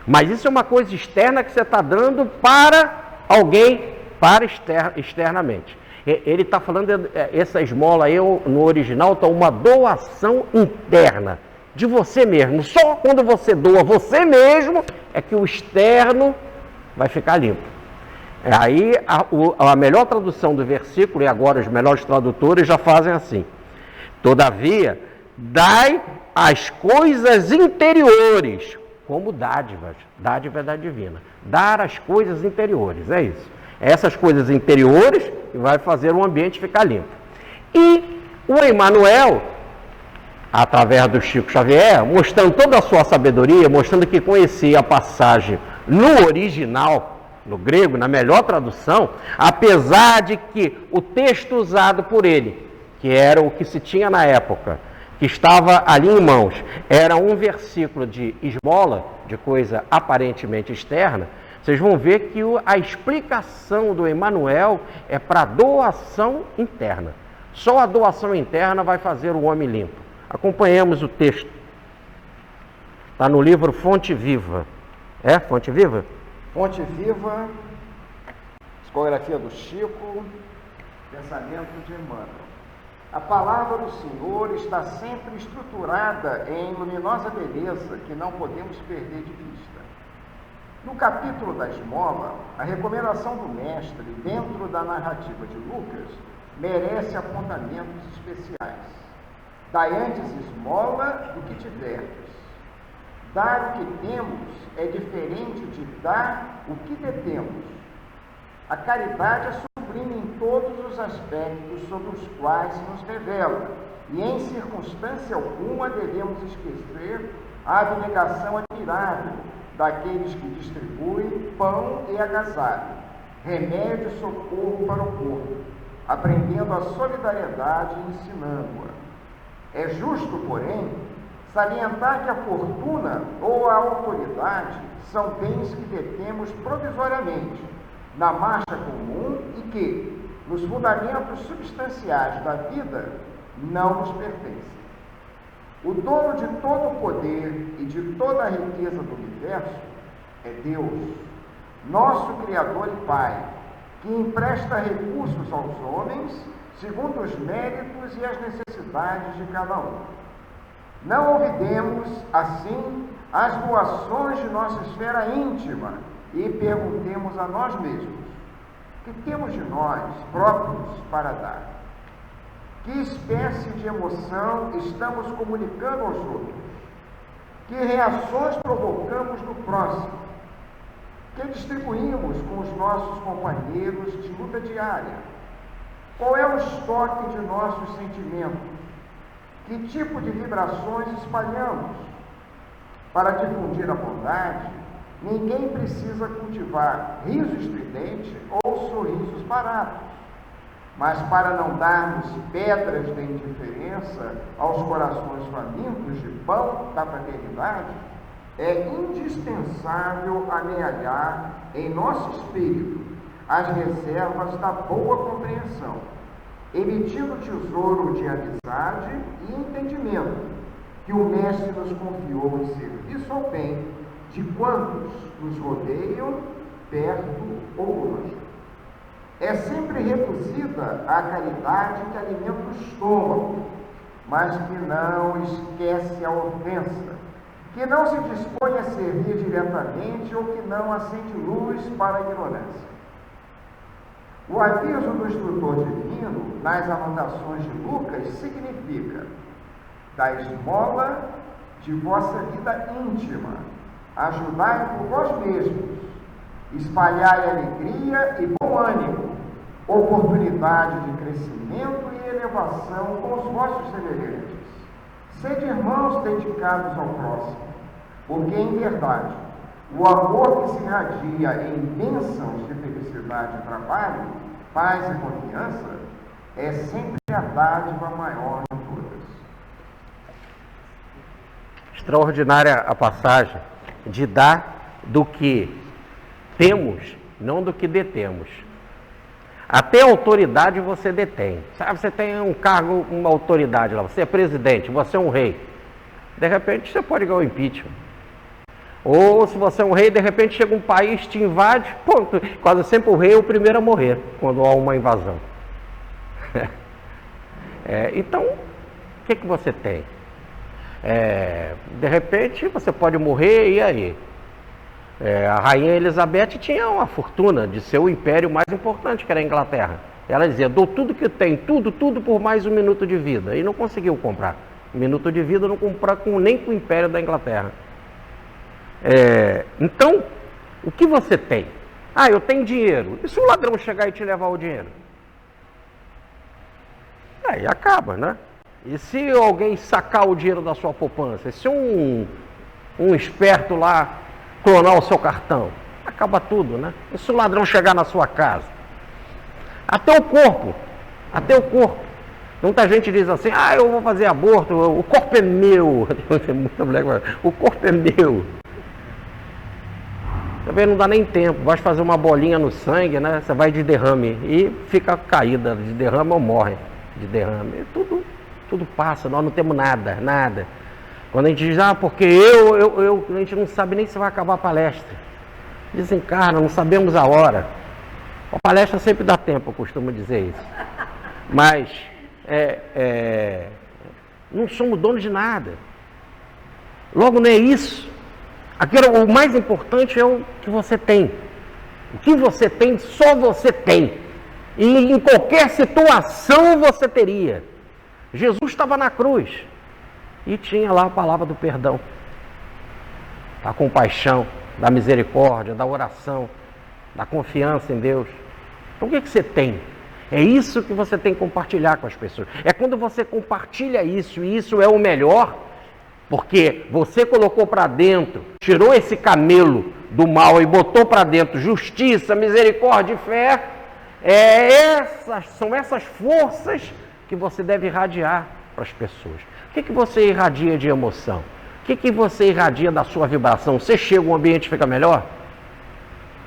Mas isso é uma coisa externa que você está dando para alguém, externamente. Ele está falando, essa esmola aí, no original, está uma doação interna, de você mesmo. Só quando você doa você mesmo, é que o externo vai ficar limpo. Aí, a melhor tradução do versículo, e agora os melhores tradutores já fazem assim. Todavia, dai as coisas interiores, como dádivas. Dádiva é da divina. Dar as coisas interiores, é isso. Essas coisas interiores vai fazer o ambiente ficar limpo. E o Emmanuel, através do Chico Xavier, mostrando toda a sua sabedoria, mostrando que conhecia a passagem no original, no grego, na melhor tradução, apesar de que o texto usado por ele, que era o que se tinha na época, que estava ali em mãos, era um versículo de esmola, de coisa aparentemente externa, vocês vão ver que a explicação do Emmanuel é para doação interna. Só a doação interna vai fazer o homem limpo. Acompanhemos o texto. Está no livro Fonte Viva. É? Fonte Viva? Fonte Viva, psicografia do Chico, pensamento de Emmanuel. A palavra do Senhor está sempre estruturada em luminosa beleza que não podemos perder de vista. No capítulo da esmola, a recomendação do mestre dentro da narrativa de Lucas merece apontamentos especiais. Dai antes esmola do que tiverdes. Dar o que temos é diferente de dar o que detemos. A caridade é sublime em todos os aspectos sobre os quais se nos revela, e em circunstância alguma devemos esquecer a abnegação admirável daqueles que distribuem pão e agasalho, remédio e socorro para o corpo, aprendendo a solidariedade e ensinando-a. É justo, porém, salientar que a fortuna ou a autoridade são bens que detemos provisoriamente na marcha comum e que, nos fundamentos substanciais da vida, não nos pertencem. O dono de todo o poder e de toda a riqueza do universo é Deus, nosso Criador e Pai, que empresta recursos aos homens segundo os méritos e as necessidades de cada um. Não olvidemos, assim, as doações de nossa esfera íntima e perguntemos a nós mesmos: que temos de nós próprios para dar? Que espécie de emoção estamos comunicando aos outros? Que reações provocamos no próximo? Que distribuímos com os nossos companheiros de luta diária? Qual é o estoque de nossos sentimentos? Que tipo de vibrações espalhamos? Para difundir a bondade, ninguém precisa cultivar riso estridente ou sorrisos baratos. Mas para não darmos pedras de indiferença aos corações famintos de pão da fraternidade, é indispensável amealhar em nosso espírito as reservas da boa compreensão, emitindo tesouro de amizade e entendimento que o Mestre nos confiou em serviço ao bem de quantos nos rodeiam, perto ou longe. É sempre reduzida a caridade que alimenta o estômago, mas que não esquece a ofensa, que não se dispõe a servir diretamente ou que não acende luz para a ignorância. O aviso do instrutor divino nas anotações de Lucas significa: da esmola de vossa vida íntima, ajudai por vós mesmos, espalhai alegria e bom ânimo, oportunidade de crescimento e elevação com os vossos semelhantes. Sede irmãos dedicados ao próximo, porque em verdade o amor que se irradia em bênçãos de felicidade e trabalho, paz e confiança, é sempre a dádiva maior de todas. Extraordinária a passagem de dar do que temos, não do que detemos. Até autoridade você detém. Sabe, você tem um cargo, uma autoridade lá, você é presidente, você é um rei. De repente você pode ganhar o impeachment. Ou se você é um rei, de repente chega um país, te invade, ponto. Quase sempre o rei é o primeiro a morrer quando há uma invasão. Então, o que você tem? De repente você pode morrer, e aí? A rainha Elizabeth tinha uma fortuna de ser o império mais importante, que era a Inglaterra. Ela dizia: dou tudo que tem, tudo por mais um minuto de vida. E não conseguiu comprar. Um minuto de vida não comprar nem com o império da Inglaterra. Então, o que você tem? Eu tenho dinheiro. E se o ladrão chegar e te levar o dinheiro? Aí acaba, né? E se alguém sacar o dinheiro da sua poupança? E se um esperto lá clonar o seu cartão? Acaba tudo, né? E se o ladrão chegar na sua casa? Até o corpo. Muita gente diz assim, eu vou fazer aborto, o corpo é meu. O corpo é meu. Talvez não dá nem tempo, vai fazer uma bolinha no sangue, né? Você vai de derrame e fica caída de derrame ou morre de derrame. Tudo passa, nós não temos nada. Quando a gente diz, porque a gente não sabe nem se vai acabar a palestra. Desencarna, não sabemos a hora. A palestra sempre dá tempo, eu costumo dizer isso. Mas não somos donos de nada. Logo não é isso. O mais importante é o que você tem. O que você tem, só você tem. E em qualquer situação você teria. Jesus estava na cruz e tinha lá a palavra do perdão, da compaixão, da misericórdia, da oração, da confiança em Deus. Então o que você tem? É isso que você tem que compartilhar com as pessoas. É quando você compartilha isso, e isso é o melhor, porque você colocou para dentro, tirou esse camelo do mal e botou para dentro justiça, misericórdia e fé. São essas forças que você deve irradiar para as pessoas. O que você irradia de emoção? O que você irradia da sua vibração? Você chega, o ambiente fica melhor?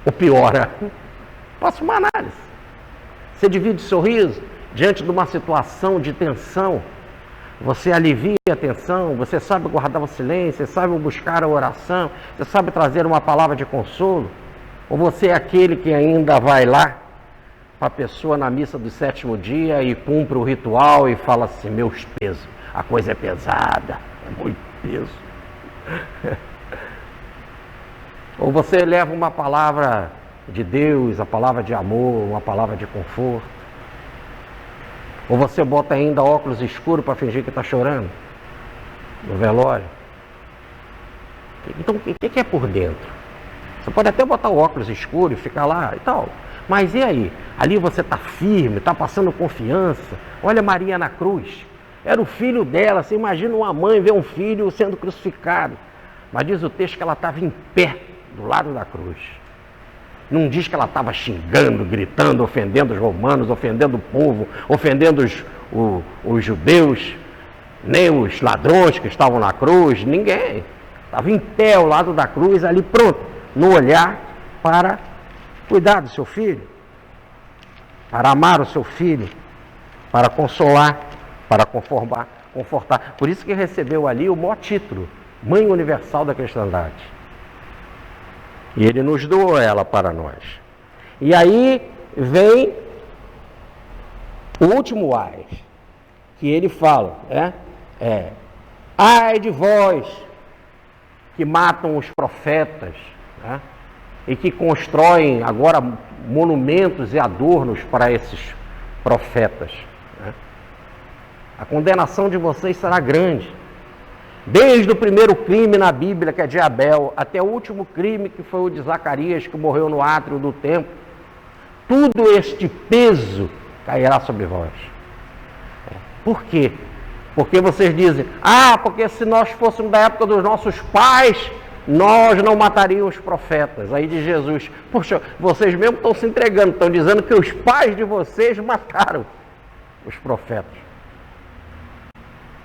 Ou piora? Faça uma análise. Você divide sorriso diante de uma situação de tensão. Você alivia a tensão, você sabe guardar o silêncio, você sabe buscar a oração, você sabe trazer uma palavra de consolo? Ou você é aquele que ainda vai lá para a pessoa na missa do 7º dia e cumpre o ritual e fala assim, meus pesos, a coisa é pesada, é muito peso. Ou você leva uma palavra de Deus, a palavra de amor, uma palavra de conforto. Ou você bota ainda óculos escuros para fingir que está chorando no velório. Então, o que é por dentro? Você pode até botar o óculos escuro e ficar lá e tal. Mas e aí? Ali você está firme, está passando confiança. Olha Maria na cruz. Era o filho dela. Você imagina uma mãe ver um filho sendo crucificado. Mas diz o texto que ela estava em pé do lado da cruz. Não diz que ela estava xingando, gritando, ofendendo os romanos, ofendendo o povo, ofendendo os judeus, nem os ladrões que estavam na cruz, ninguém. Estava em pé ao lado da cruz, ali pronto, no olhar para cuidar do seu filho, para amar o seu filho, para consolar, para confortar. Por isso que recebeu ali o maior título, Mãe Universal da Cristandade. E ele nos doou ela para nós. E aí vem o último ai, que ele fala, ai de vós que matam os profetas, e que constroem agora monumentos e adornos para esses profetas. A condenação de vocês será grande. Desde o primeiro crime na Bíblia, que é de Abel, até o último crime, que foi o de Zacarias, que morreu no átrio do templo, tudo este peso cairá sobre vós. Por quê? Porque vocês dizem, porque se nós fôssemos da época dos nossos pais, nós não mataríamos os profetas. Aí diz Jesus, poxa, vocês mesmo estão se entregando, estão dizendo que os pais de vocês mataram os profetas.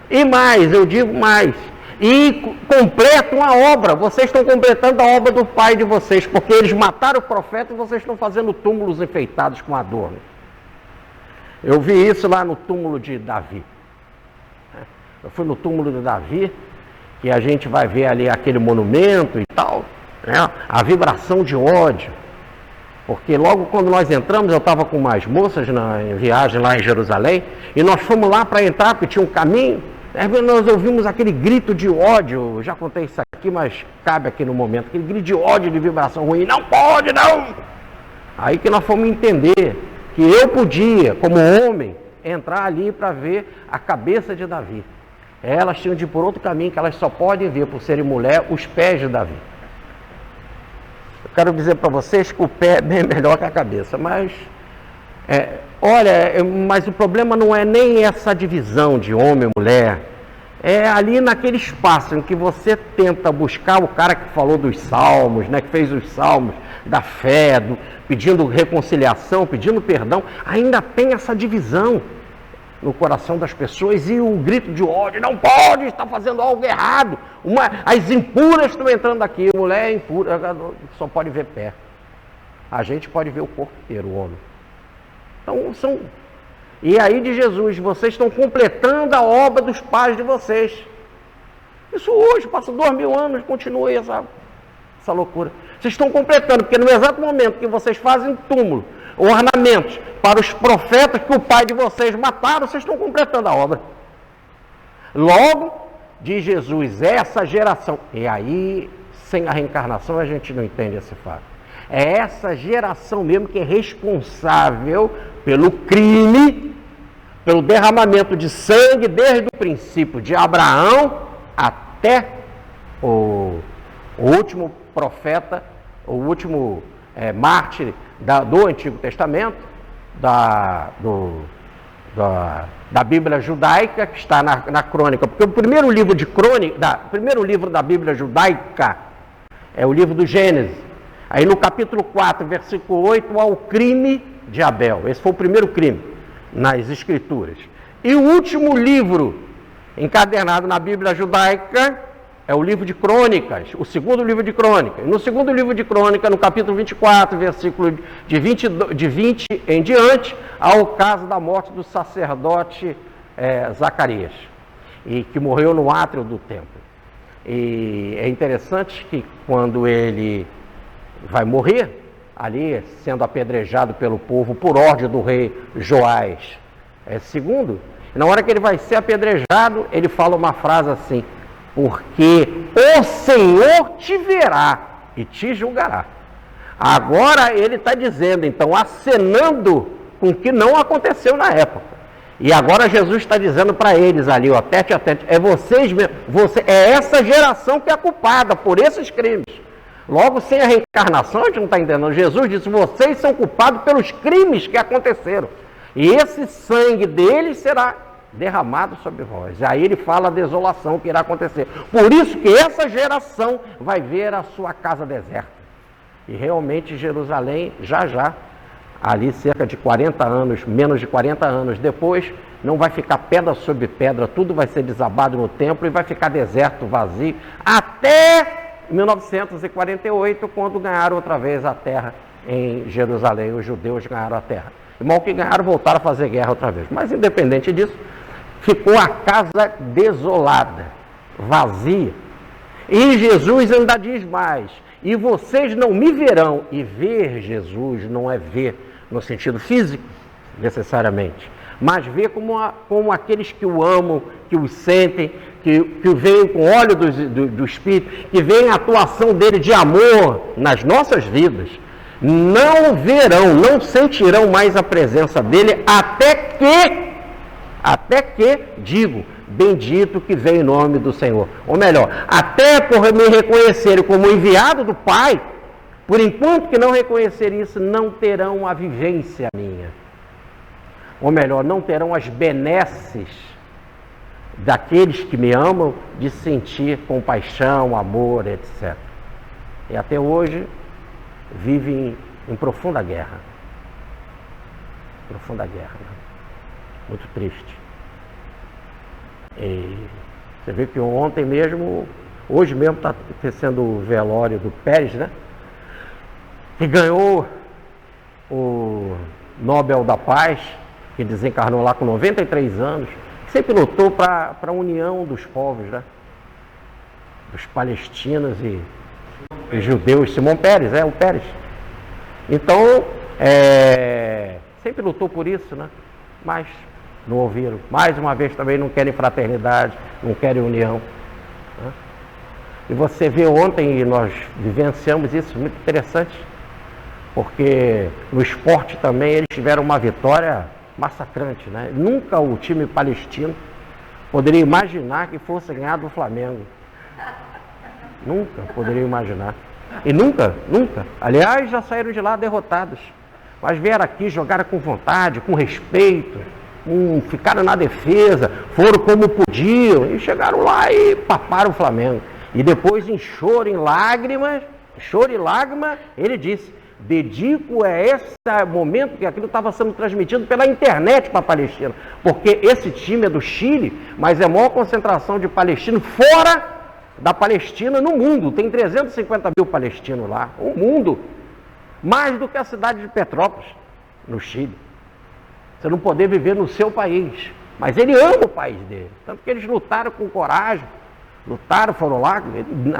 E mais, eu digo mais, e completam a obra, vocês estão completando a obra do pai de vocês, porque eles mataram o profeta e vocês estão fazendo túmulos enfeitados com adorno. Eu vi isso lá no túmulo de Davi. Eu fui no túmulo de Davi, que a gente vai ver ali aquele monumento e tal, a vibração de ódio. Porque logo quando nós entramos, eu estava com umas moças em viagem lá em Jerusalém, e nós fomos lá para entrar, porque tinha um caminho, nós ouvimos aquele grito de ódio, eu já contei isso aqui, mas cabe aqui no momento, aquele grito de ódio, de vibração ruim, não pode, não! Aí que nós fomos entender que eu podia, como homem, entrar ali para ver a cabeça de Davi. Elas tinham de ir por outro caminho, que elas só podem ver, por serem mulher, os pés de Davi. Eu quero dizer para vocês que o pé é bem melhor que a cabeça, mas Olha, mas o problema não é nem essa divisão de homem e mulher. É ali naquele espaço em que você tenta buscar o cara que falou dos salmos, né, que fez os salmos da fé, pedindo reconciliação, pedindo perdão, ainda tem essa divisão no coração das pessoas e o grito de ódio: não pode estar fazendo algo errado, as impuras estão entrando aqui, mulher impura só pode ver pé, a gente pode ver o corpo inteiro, o homem. Então e aí de Jesus: vocês estão completando a obra dos pais de vocês. Isso hoje, passa 2000 anos, continua aí essa loucura. Vocês estão completando, porque no exato momento que vocês fazem túmulo, ornamentos para os profetas que o pai de vocês mataram, vocês estão completando a obra. Logo, diz Jesus, essa geração, e aí, sem a reencarnação, a gente não entende esse fato. É essa geração mesmo que é responsável pelo crime, pelo derramamento de sangue desde o princípio de Abraão até o último profeta, o último mártir do Antigo Testamento, da Bíblia judaica, que está na crônica, porque o primeiro livro da Bíblia judaica é o livro do Gênesis. Aí no capítulo 4, versículo 8, há o crime de Abel. Esse foi o primeiro crime nas Escrituras. E o último livro encadernado na Bíblia judaica é o livro de Crônicas, o segundo livro de Crônicas. No segundo livro de Crônicas, no capítulo 24, versículo de 20 em diante, há o caso da morte do sacerdote Zacarias, e que morreu no átrio do templo. E é interessante que quando ele vai morrer, ali sendo apedrejado pelo povo por ordem do rei Joás II, na hora que ele vai ser apedrejado, ele fala uma frase assim: porque o Senhor te verá e te julgará. Agora ele está dizendo, então, acenando com o que não aconteceu na época. E agora Jesus está dizendo para eles ali, ó, tete a tete, é vocês mesmos, é essa geração que é culpada por esses crimes. Logo, sem a reencarnação, a gente não está entendendo. Jesus disse: vocês são culpados pelos crimes que aconteceram. E esse sangue deles será derramado sobre vós. Aí ele fala a desolação que irá acontecer. Por isso que essa geração vai ver a sua casa deserta. E realmente Jerusalém, já, ali cerca de 40 anos, menos de 40 anos depois, não vai ficar pedra sobre pedra, tudo vai ser desabado no templo e vai ficar deserto, vazio, até 1948, quando ganharam outra vez a terra em Jerusalém. Os judeus ganharam a terra. Irmão, que ganharam, voltaram a fazer guerra outra vez. Mas independente disso, ficou a casa desolada, vazia. E Jesus ainda diz mais: e vocês não me verão. E ver Jesus não é ver no sentido físico, necessariamente, mas ver como aqueles que o amam, que o sentem, que veem com óleo do Espírito, que veem a atuação dele de amor nas nossas vidas, não verão, não sentirão mais a presença dele, até que, digo, bendito que vem em nome do Senhor. Ou melhor, até por me reconhecerem como enviado do Pai, por enquanto que não reconhecerem isso, não terão a vivência minha. Ou melhor, não terão as benesses daqueles que me amam, de sentir compaixão, amor, etc. E até hoje vivem em profunda guerra. Profunda guerra, né? Muito triste. E você vê que ontem mesmo, hoje mesmo está acontecendo o velório do Pérez, né? Que ganhou o Nobel da Paz, que desencarnou lá com 93 anos, que sempre lutou para a união dos povos, né? Dos palestinos e judeus. Simão Pérez, o Pérez. Então, sempre lutou por isso, né? Mas não ouviram. Mais uma vez também não querem fraternidade, não querem união, né? E você vê ontem, e nós vivenciamos isso, muito interessante, porque no esporte também eles tiveram uma vitória massacrante, né? Nunca o time palestino poderia imaginar que fosse ganhar do Flamengo. Nunca poderia imaginar. E nunca. Aliás, já saíram de lá derrotados. mas vieram aqui, jogaram com vontade, com respeito, ficaram na defesa, foram como podiam, e chegaram lá e paparam o Flamengo. E depois, em choro e lágrima, ele disse: dedico esse momento, que aquilo estava sendo transmitido pela internet para a Palestina, porque esse time é do Chile, mas é a maior concentração de palestinos fora da Palestina no mundo. Tem 350 mil palestinos lá, o mundo, mais do que a cidade de Petrópolis, no Chile. Você não poder viver no seu país, mas ele ama o país dele, tanto que eles lutaram com coragem, foram lá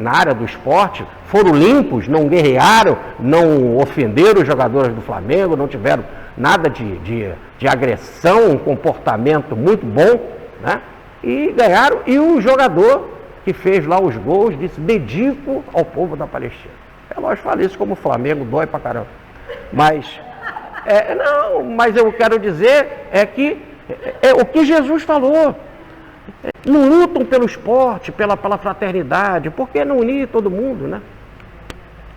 na área do esporte, foram limpos, não guerrearam, não ofenderam os jogadores do Flamengo, não tiveram nada de agressão, um comportamento muito bom, né? E ganharam. E o jogador que fez lá os gols disse: dedico ao povo da Palestina. É lógico, falo isso como o Flamengo dói pra caramba. Mas, mas eu quero dizer que é o que Jesus falou. Não lutam pelo esporte, pela fraternidade. Por que não unir todo mundo,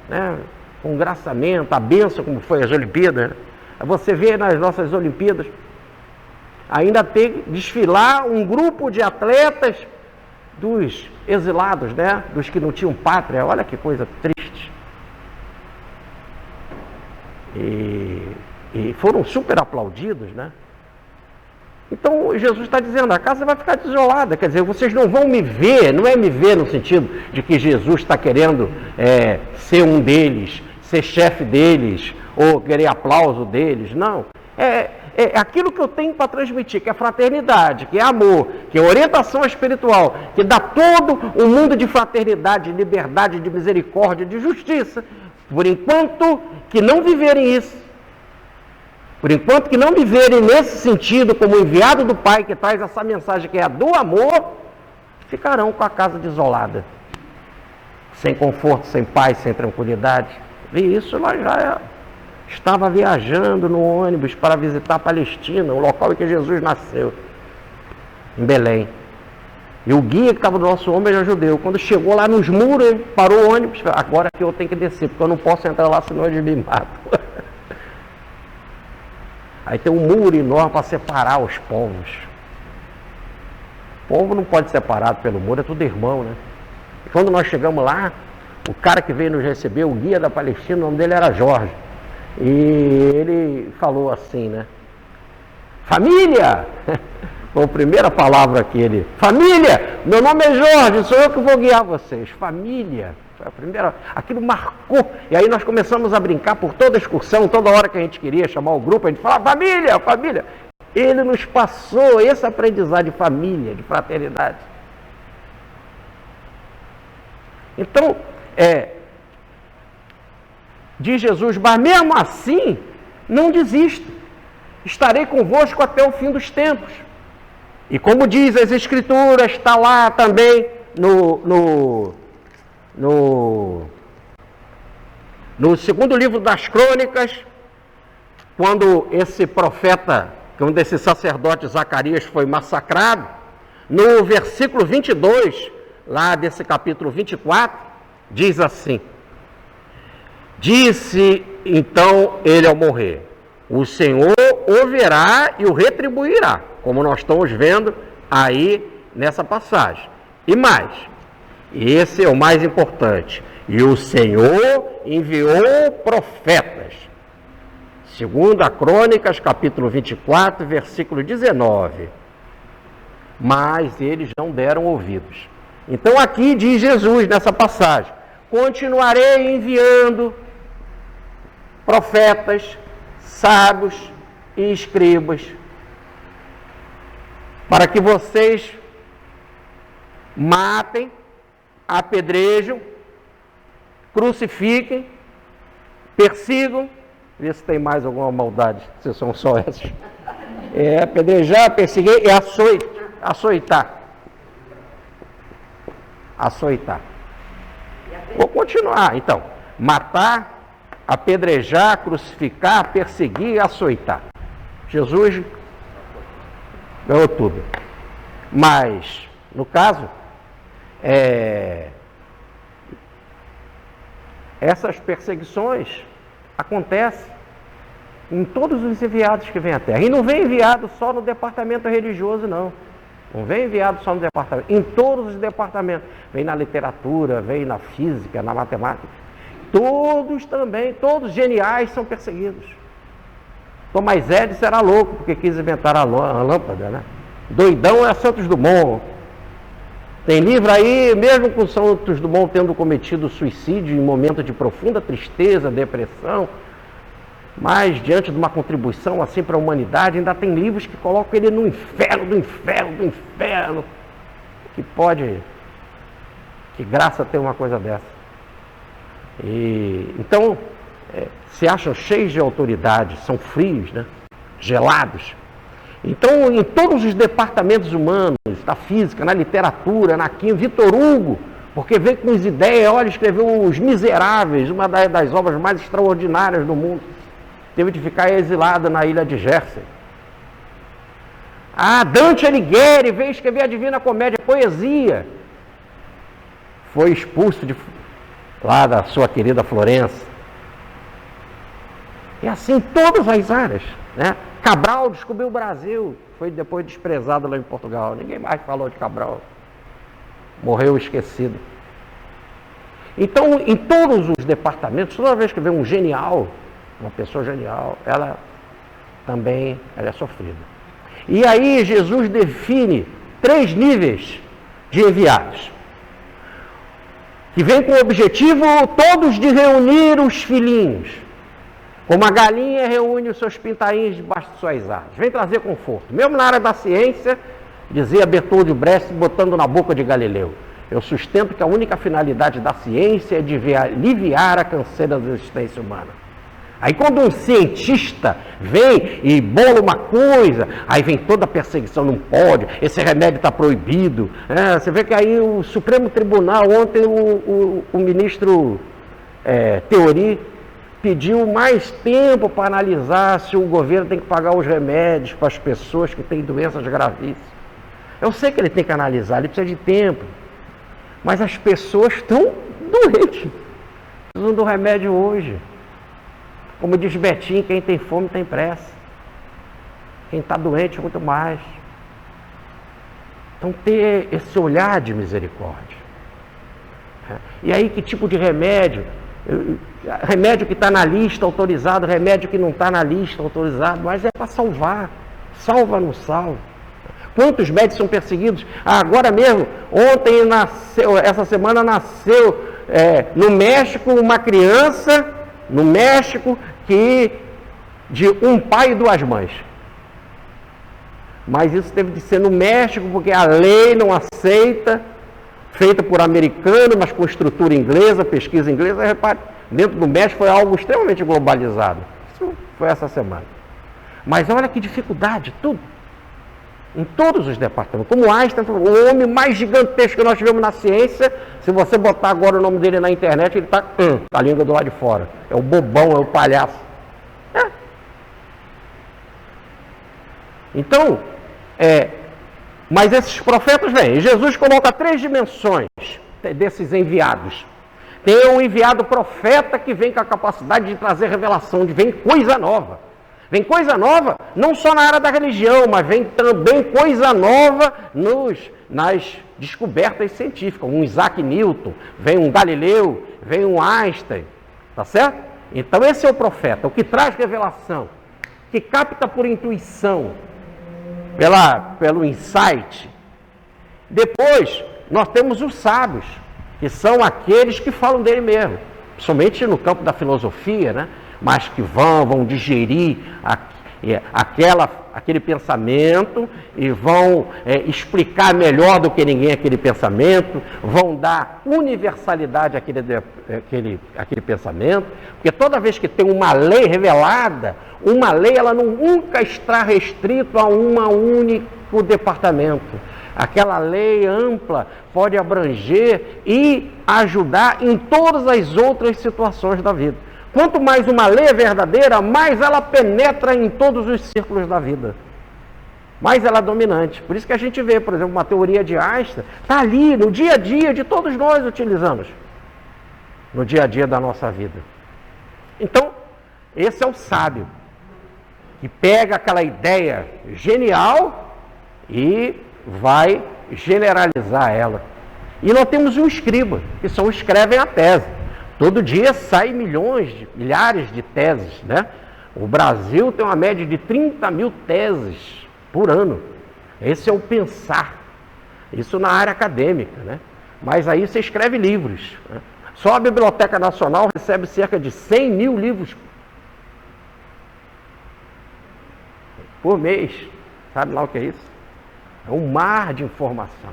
né? Com graçamento, a bênção, como foi as Olimpíadas, né? Você vê nas nossas Olimpíadas, ainda tem que desfilar um grupo de atletas dos exilados, né? Dos que não tinham pátria. Olha que coisa triste. E foram super aplaudidos, né? Então Jesus está dizendo: a casa vai ficar desolada, quer dizer, vocês não vão me ver, não é me ver no sentido de que Jesus está querendo ser um deles, ser chefe deles, ou querer aplauso deles, não. É aquilo que eu tenho para transmitir, que é fraternidade, que é amor, que é orientação espiritual, que dá todo um mundo de fraternidade, de liberdade, de misericórdia, de justiça. Por enquanto que não viverem isso, por enquanto que não viverem nesse sentido, como enviado do Pai, que traz essa mensagem que é a do amor, ficarão com a casa desolada, sem conforto, sem paz, sem tranquilidade. E isso lá já estava viajando no ônibus para visitar a Palestina, o local em que Jesus nasceu, em Belém. E o guia que estava do nosso ombro era judeu. Quando chegou lá nos muros, ele parou o ônibus: agora que eu tenho que descer, porque eu não posso entrar lá, senão eles me matam. Aí tem um muro enorme para separar os povos. O povo não pode ser separado pelo muro, é tudo irmão, né? E quando nós chegamos lá, o cara que veio nos receber, o guia da Palestina, o nome dele era Jorge. E ele falou assim, né? Família! Foi a primeira palavra que ele... Família! Meu nome é Jorge, sou eu que vou guiar vocês. Família! Foi a primeira... Aquilo marcou. E aí nós começamos a brincar por toda a excursão, toda hora que a gente queria chamar o grupo, a gente falava: família, família! Ele nos passou esse aprendizado de família, de fraternidade. Então, diz Jesus: mas mesmo assim, não desista. Estarei convosco até o fim dos tempos. E como diz as Escrituras, está lá também no segundo livro das Crônicas, quando esse profeta, quando esse sacerdote Zacarias foi massacrado, no versículo 22, lá desse capítulo 24, diz assim: disse então ele ao morrer: o Senhor o verá e o retribuirá, como nós estamos vendo aí nessa passagem. E mais, esse é o mais importante: e o Senhor enviou profetas. Segunda Crônicas, capítulo 24, versículo 19. Mas eles não deram ouvidos. Então aqui diz Jesus nessa passagem: continuarei enviando profetas, sábios e escribas, para que vocês matem, apedrejem, crucifiquem, persigam. Vê se tem mais alguma maldade, se são só essas. Apedrejar, perseguir e açoitar. Açoitar. Vou continuar, então. Matar, apedrejar, crucificar, perseguir e açoitar. Jesus ganhou tudo. Mas, no caso, essas perseguições acontecem Em todos os enviados que vêm à Terra. E não vem enviado só no departamento religioso, não. Não vem enviado só no departamento. Em todos os departamentos. Vem na literatura, vem na física, na matemática. Todos também, todos geniais são perseguidos. Tomás Edison era louco porque quis inventar a lâmpada, né? Doidão é Santos Dumont. Tem livro aí, mesmo com Santos Dumont tendo cometido suicídio em momento de profunda tristeza, depressão, mas diante de uma contribuição assim para a humanidade, ainda tem livros que colocam ele no inferno, do inferno, do inferno. Que graça ter uma coisa dessa. Então, se acham cheios de autoridade, são frios, né? Gelados. Então, em todos os departamentos humanos, da física, na literatura, na química, Vitor Hugo, porque veio com as ideias, olha, escreveu Os Miseráveis, uma das obras mais extraordinárias do mundo. Teve de ficar exilado na ilha de Jersey. Dante Alighieri veio escrever a Divina Comédia, poesia. Foi expulso lá da sua querida Florença. E assim em todas as áreas, né? Cabral descobriu o Brasil, foi depois desprezado lá em Portugal. Ninguém mais falou de Cabral. Morreu esquecido. Então, em todos os departamentos, toda vez que vem um genial, uma pessoa genial, ela é sofrida. E aí Jesus define 3 níveis de enviados, que vem com o objetivo todos de reunir os filhinhos. Como a galinha reúne os seus pintainhos debaixo de suas asas. Vem trazer conforto. Mesmo na área da ciência, dizia Bertold Brecht, botando na boca de Galileu: eu sustento que a única finalidade da ciência é de aliviar a canseira da existência humana. Aí quando um cientista vem e bola uma coisa, aí vem toda a perseguição, não pode, esse remédio está proibido. Você vê que aí o Supremo Tribunal, ontem o ministro Teori pediu mais tempo para analisar se o governo tem que pagar os remédios para as pessoas que têm doenças gravíssimas. Eu sei que ele tem que analisar, ele precisa de tempo. Mas as pessoas estão doentes. Precisam do remédio hoje. Como diz Betinho, quem tem fome tem pressa. Quem está doente, muito mais. Então, ter esse olhar de misericórdia. E aí, que tipo de remédio? Remédio que está na lista autorizado, remédio que não está na lista autorizado, mas é para salvar. Salva, não salva. Quantos médicos são perseguidos? Agora mesmo, ontem essa semana nasceu no México uma criança, de um pai e 2 mães. Mas isso teve de ser no México, porque a lei não aceita, feita por americano, mas com estrutura inglesa, pesquisa inglesa. Repare, dentro do México foi algo extremamente globalizado. Isso foi essa semana. Mas olha que dificuldade, tudo. Em todos os departamentos. Como Einstein, o homem mais gigantesco que nós tivemos na ciência, se você botar agora o nome dele na internet, ele está com a língua do lado de fora. É o bobão, é o palhaço. Então, mas esses profetas vêm. E Jesus coloca 3 dimensões desses enviados. Tem um enviado profeta que vem com a capacidade de trazer revelação, de vem coisa nova. Vem coisa nova, não só na área da religião, mas vem também coisa nova nas descobertas científicas. Um Isaac Newton, vem um Galileu, vem um Einstein, tá certo? Então esse é o profeta, o que traz revelação, que capta por intuição, pelo insight. Depois, nós temos os sábios, que são aqueles que falam dele mesmo, somente no campo da filosofia, né? Mas que vão digerir aquele pensamento e vão explicar melhor do que ninguém aquele pensamento, vão dar universalidade àquele pensamento, porque toda vez que tem uma lei revelada, uma lei ela nunca está restrita a um único departamento. Aquela lei ampla pode abranger e ajudar em todas as outras situações da vida. Quanto mais uma lei é verdadeira, mais ela penetra em todos os círculos da vida. Mais ela é dominante. Por isso que a gente vê, por exemplo, uma teoria de Einstein, está ali no dia a dia de todos nós utilizamos. No dia a dia da nossa vida. Então, esse é o sábio. que pega aquela ideia genial e vai generalizar ela. E nós temos um escriba, que só escrevem a tese. Todo dia saem milhares de teses, né? O Brasil tem uma média de 30 mil teses por ano. Esse é o pensar. Isso na área acadêmica, né? Mas aí você escreve livros, né? Só a Biblioteca Nacional recebe cerca de 100 mil livros por mês. Sabe lá o que é isso? É um mar de informação.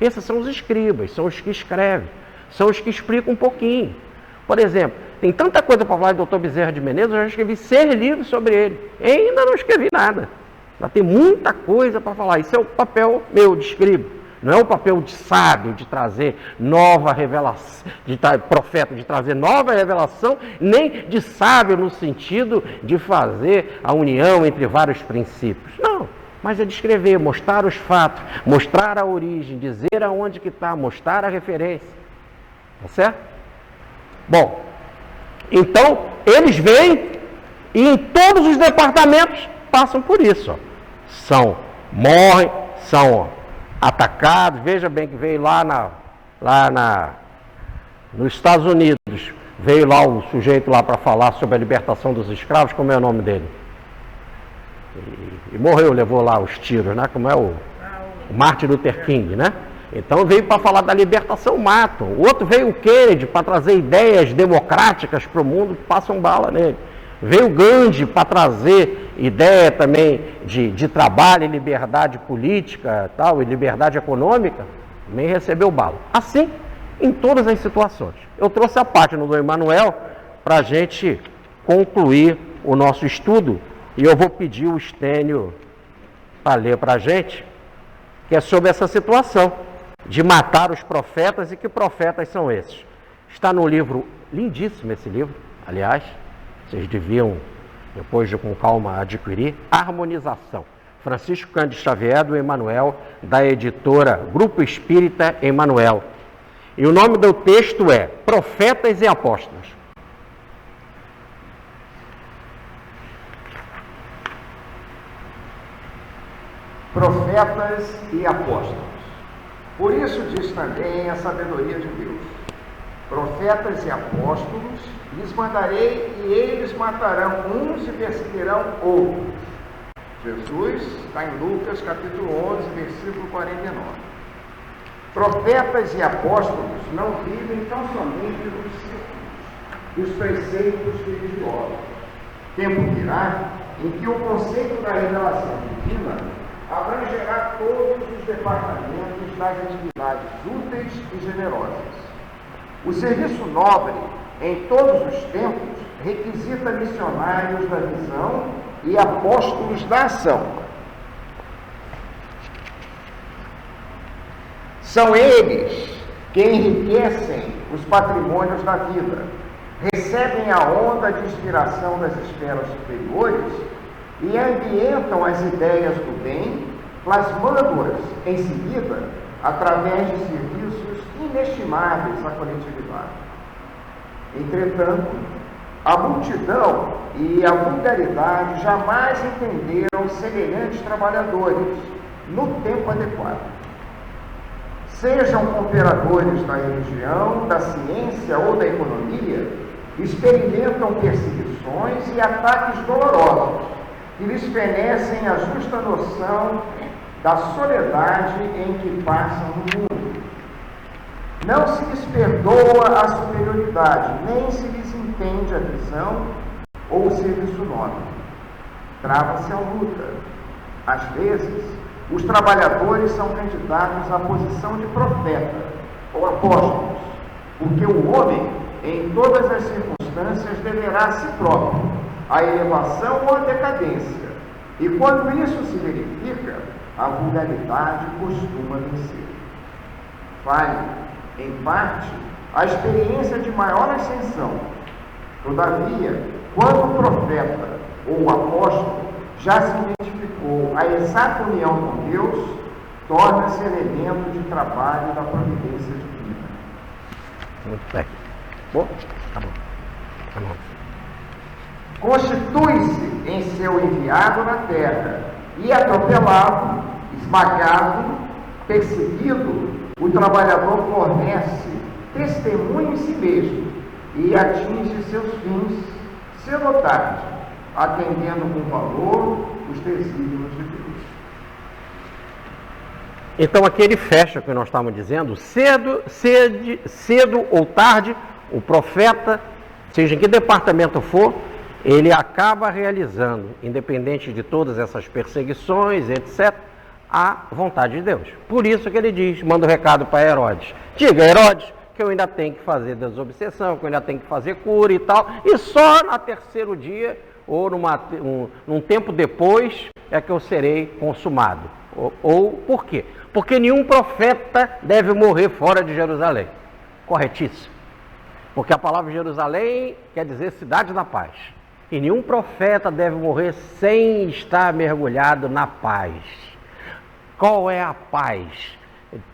Esses são os escribas, são os que escrevem, são os que explicam um pouquinho. Por exemplo, tem tanta coisa para falar do Dr. Bezerra de Menezes, eu já escrevi 6 livros sobre ele. E ainda não escrevi nada. Ainda tem muita coisa para falar. Isso é o papel meu de escriba. Não é o papel de sábio, de trazer nova revelação, profeta, de trazer nova revelação, nem de sábio no sentido de fazer a união entre vários princípios. Não, mas é de escrever, mostrar os fatos, mostrar a origem, dizer aonde que está, mostrar a referência. Tá certo? Bom, então eles vêm e em todos os departamentos passam por isso. Ó. Morrem, são atacados. Veja bem que veio nos Estados Unidos, veio lá o sujeito lá para falar sobre a libertação dos escravos, como é o nome dele? E morreu, levou lá os tiros, né? Como é o Martin Luther King, né? Então veio para falar da libertação, matam. O outro veio o Kennedy para trazer ideias democráticas para o mundo, passam bala nele. Veio Gandhi para trazer ideia também de trabalho e liberdade política tal, e liberdade econômica, também recebeu bala. Assim, em todas as situações. Eu trouxe a página do Emanuel para a gente concluir o nosso estudo, e eu vou pedir o Estênio para ler para a gente, que é sobre essa situação de matar os profetas. E que profetas são esses? Está no livro, lindíssimo esse livro, aliás, vocês deviam, depois de com calma, adquirir, Harmonização. Francisco Cândido Xavier, do Emanuel, da editora Grupo Espírita Emanuel. E o nome do texto é Profetas e Apóstolos. Profetas e apóstolos. Por isso diz também a sabedoria de Deus: profetas e apóstolos lhes mandarei, e eles matarão uns e perseguirão outros. Jesus está em Lucas capítulo 11, versículo 49. Profetas e apóstolos não vivem tão somente nos círculos dos preceitos religiosos. Tempo virá em que o conceito da revelação divina abrangerá todos os departamentos das atividades úteis e generosas. O serviço nobre, em todos os tempos, requisita missionários da visão e apóstolos da ação. São eles que enriquecem os patrimônios da vida, recebem a onda de inspiração das esferas superiores e ambientam as ideias do bem, plasmando-as em seguida através de serviços inestimáveis à coletividade. Entretanto, a multidão e a vulgaridade jamais entenderam semelhantes trabalhadores no tempo adequado. Sejam operadores da religião, da ciência ou da economia, experimentam perseguições e ataques dolorosos que lhes fenecem a justa noção da soledade em que passam no mundo. Não se lhes perdoa a superioridade, nem se lhes entende a visão ou o serviço nobre. Trava-se a luta. Às vezes, os trabalhadores são candidatos à posição de profeta ou apóstolos, porque o homem, em todas as circunstâncias, deverá a si próprio a elevação ou a decadência, e quando isso se verifica, a vulgaridade costuma vencer. Vale, em parte, a experiência de maior ascensão. Todavia, quando o profeta ou o apóstolo já se identificou a exata união com Deus, torna-se elemento de trabalho da providência divina. Muito bem. Bom? Tá bom. Tá bom. constitui-se em seu enviado na terra, e atropelado, esmagado, perseguido, o trabalhador fornece testemunho em si mesmo e atinge seus fins cedo ou tarde, atendendo com valor os desígnios de Deus. Então aqui ele fecha o que nós estamos dizendo, cedo ou tarde, o profeta, seja em que departamento for, ele acaba realizando, independente de todas essas perseguições, etc., a vontade de Deus. Por isso que ele diz, manda um recado para Herodes. Diga, Herodes, que eu ainda tenho que fazer desobsessão, que eu ainda tenho que fazer cura e tal, e só no terceiro dia, ou num tempo depois, é que eu serei consumado. Ou por quê? Porque nenhum profeta deve morrer fora de Jerusalém. Corretíssimo. Porque a palavra Jerusalém quer dizer cidade da paz. E nenhum profeta deve morrer sem estar mergulhado na paz. Qual é a paz?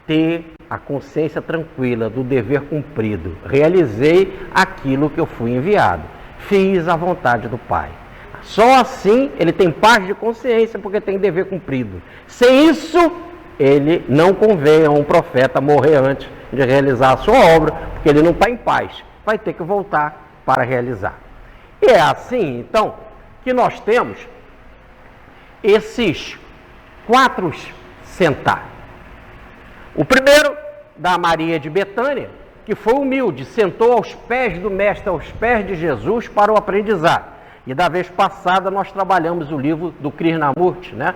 Ter a consciência tranquila do dever cumprido. Realizei aquilo que eu fui enviado. Fiz a vontade do Pai. Só assim ele tem paz de consciência, porque tem dever cumprido. Sem isso, ele não convém a um profeta morrer antes de realizar a sua obra, porque ele não está em paz. Vai ter que voltar para realizar. E é assim, então, que nós temos esses 4 sentar. O primeiro, da Maria de Betânia, que foi humilde, sentou aos pés do Mestre, aos pés de Jesus, para o aprendizado. E da vez passada nós trabalhamos o livro do Krishnamurti, né?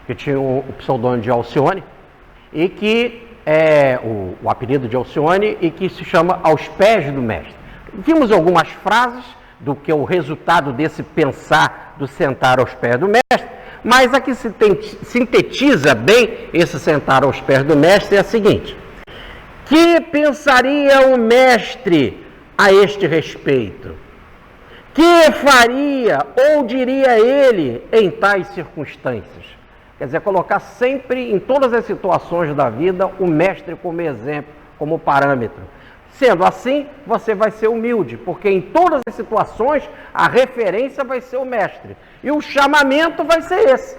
Que tinha o pseudônimo de Alcione, e que é o apelido de Alcione, e que se chama Aos Pés do Mestre. Vimos algumas frases do que é o resultado desse pensar, do sentar aos pés do Mestre, mas a que sintetiza bem esse sentar aos pés do Mestre é a seguinte: que pensaria o Mestre a este respeito? Que faria ou diria ele em tais circunstâncias? Quer dizer, colocar sempre, em todas as situações da vida, o Mestre como exemplo, como parâmetro. Sendo assim, você vai ser humilde, porque em todas as situações a referência vai ser o Mestre. E o chamamento vai ser esse: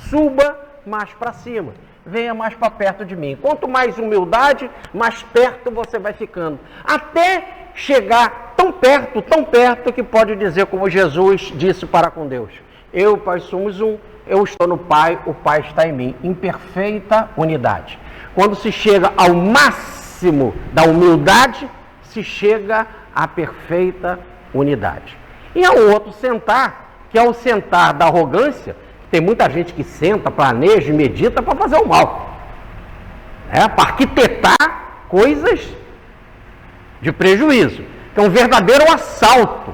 suba mais para cima, venha mais para perto de mim. Quanto mais humildade, mais perto você vai ficando. Até chegar tão perto que pode dizer como Jesus disse para com Deus: eu e o Pai somos um, eu estou no Pai, o Pai está em mim, em perfeita unidade. Quando se chega ao máximo da humildade, se chega à perfeita unidade. E há um outro sentar, que é o sentar da arrogância. Tem muita gente que senta, planeja e medita para fazer o mal, para arquitetar coisas de prejuízo. É um verdadeiro assalto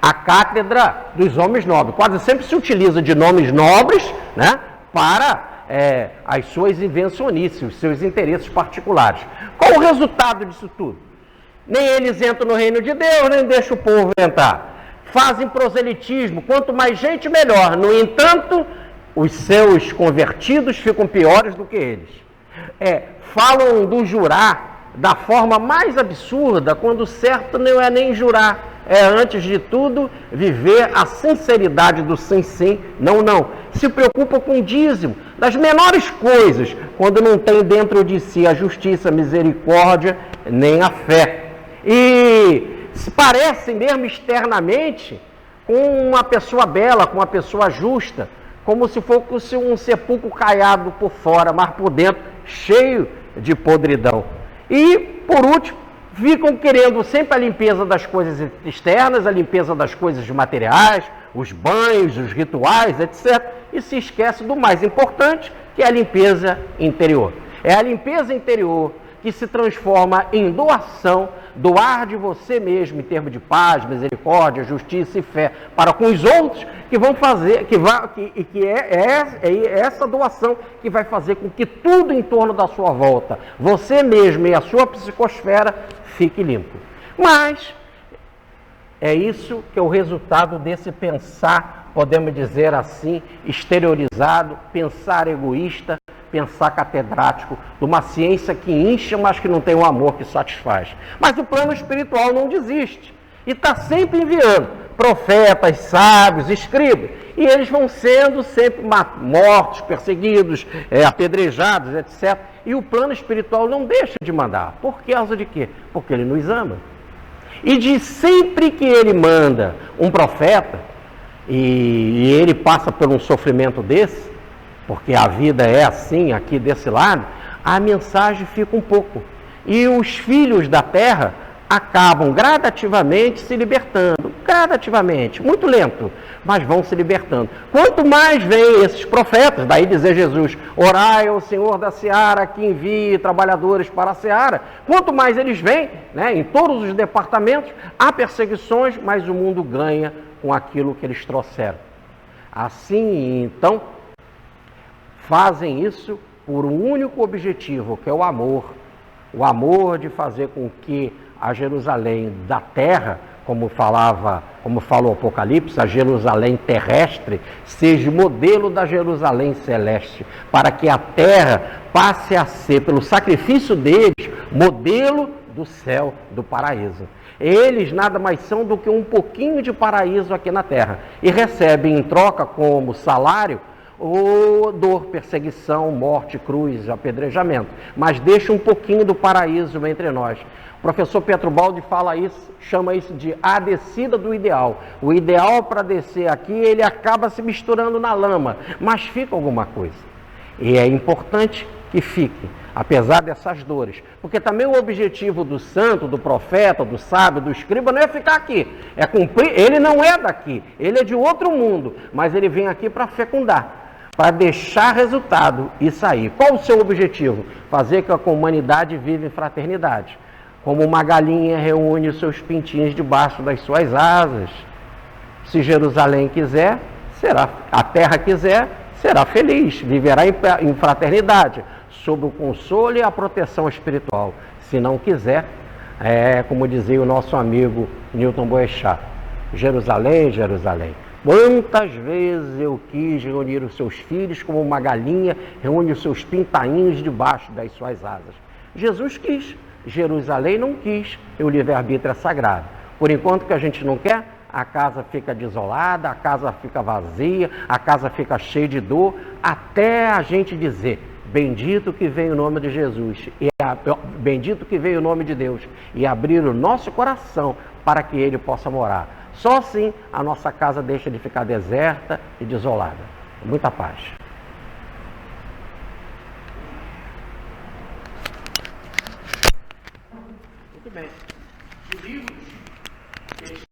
à cátedra dos homens nobres. Quase sempre se utiliza de nomes nobres, né, para as suas invencionices, os seus interesses particulares. Qual o resultado disso tudo? Nem eles entram no reino de Deus, nem deixam o povo entrar. Fazem proselitismo, quanto mais gente, melhor. No entanto, os seus convertidos ficam piores do que eles. Falam do jurar da forma mais absurda, quando o certo não é nem jurar. Antes de tudo, viver a sinceridade do sim, sim, não, não. Se preocupa com o dízimo, das menores coisas, quando não tem dentro de si a justiça, a misericórdia, nem a fé. E se parecem mesmo externamente com uma pessoa bela, com uma pessoa justa, como se fosse um sepulcro caiado por fora, mas por dentro cheio de podridão. E, por último, ficam querendo sempre a limpeza das coisas externas, a limpeza das coisas materiais, os banhos, os rituais, etc. E se esquece do mais importante, que é a limpeza interior. É a limpeza interior que se transforma em doação, doar de você mesmo em termos de paz, misericórdia, justiça e fé para com os outros, que vão fazer, é essa doação que vai fazer com que tudo em torno da sua volta, você mesmo e a sua psicosfera, fique limpo. Mas é isso que é o resultado desse pensar, podemos dizer assim, exteriorizado, pensar egoísta, pensar catedrático, de uma ciência que incha, mas que não tem um amor que satisfaz. Mas o plano espiritual não desiste e está sempre enviando profetas, sábios, escribas, e eles vão sendo sempre mortos, perseguidos, apedrejados, etc. E o plano espiritual não deixa de mandar. Por causa de quê? Porque ele nos ama. E de sempre que ele manda um profeta, e ele passa por um sofrimento desse, porque a vida é assim aqui desse lado, a mensagem fica um pouco. E os filhos da terra acabam gradativamente se libertando, gradativamente, muito lento, mas vão se libertando. Quanto mais vêm esses profetas, daí dizer Jesus, orai ao Senhor da seara que envie trabalhadores para a seara, quanto mais eles vêm, né, em todos os departamentos, há perseguições, mas o mundo ganha com aquilo que eles trouxeram. Assim, então, fazem isso por um único objetivo, que é o amor de fazer com que a Jerusalém da terra, como falou o Apocalipse, a Jerusalém terrestre, seja o modelo da Jerusalém celeste, para que a terra passe a ser, pelo sacrifício deles, modelo do céu, do paraíso. Eles nada mais são do que um pouquinho de paraíso aqui na terra, e recebem em troca como salário dor, perseguição, morte, cruz, apedrejamento, mas deixa um pouquinho do paraíso entre nós. O professor Petrobaldi chama isso de a descida do ideal. O ideal para descer aqui, ele acaba se misturando na lama, mas fica alguma coisa. E é importante que fique, apesar dessas dores. Porque também o objetivo do santo, do profeta, do sábio, do escriba, não é ficar aqui. É cumprir. Ele não é daqui, ele é de outro mundo, mas ele vem aqui para fecundar, para deixar resultado e sair. Qual o seu objetivo? Fazer com que a humanidade viva em fraternidade. Como uma galinha reúne os seus pintinhos debaixo das suas asas. Se Jerusalém quiser, a terra quiser, será feliz, viverá em fraternidade, sob o consolo e a proteção espiritual. Se não quiser, como dizia o nosso amigo Newton Boechat, Jerusalém, Jerusalém, quantas vezes eu quis reunir os seus filhos como uma galinha reúne os seus pintainhos debaixo das suas asas. Jesus quis, Jerusalém não quis, e o livre-arbítrio é sagrado. Por enquanto que a gente não quer, a casa fica desolada, a casa fica vazia, a casa fica cheia de dor, até a gente dizer, bendito que vem o nome de Jesus, bendito que vem o nome de Deus, e abrir o nosso coração para que Ele possa morar. Só assim a nossa casa deixa de ficar deserta e desolada. Muita paz. Muito bem.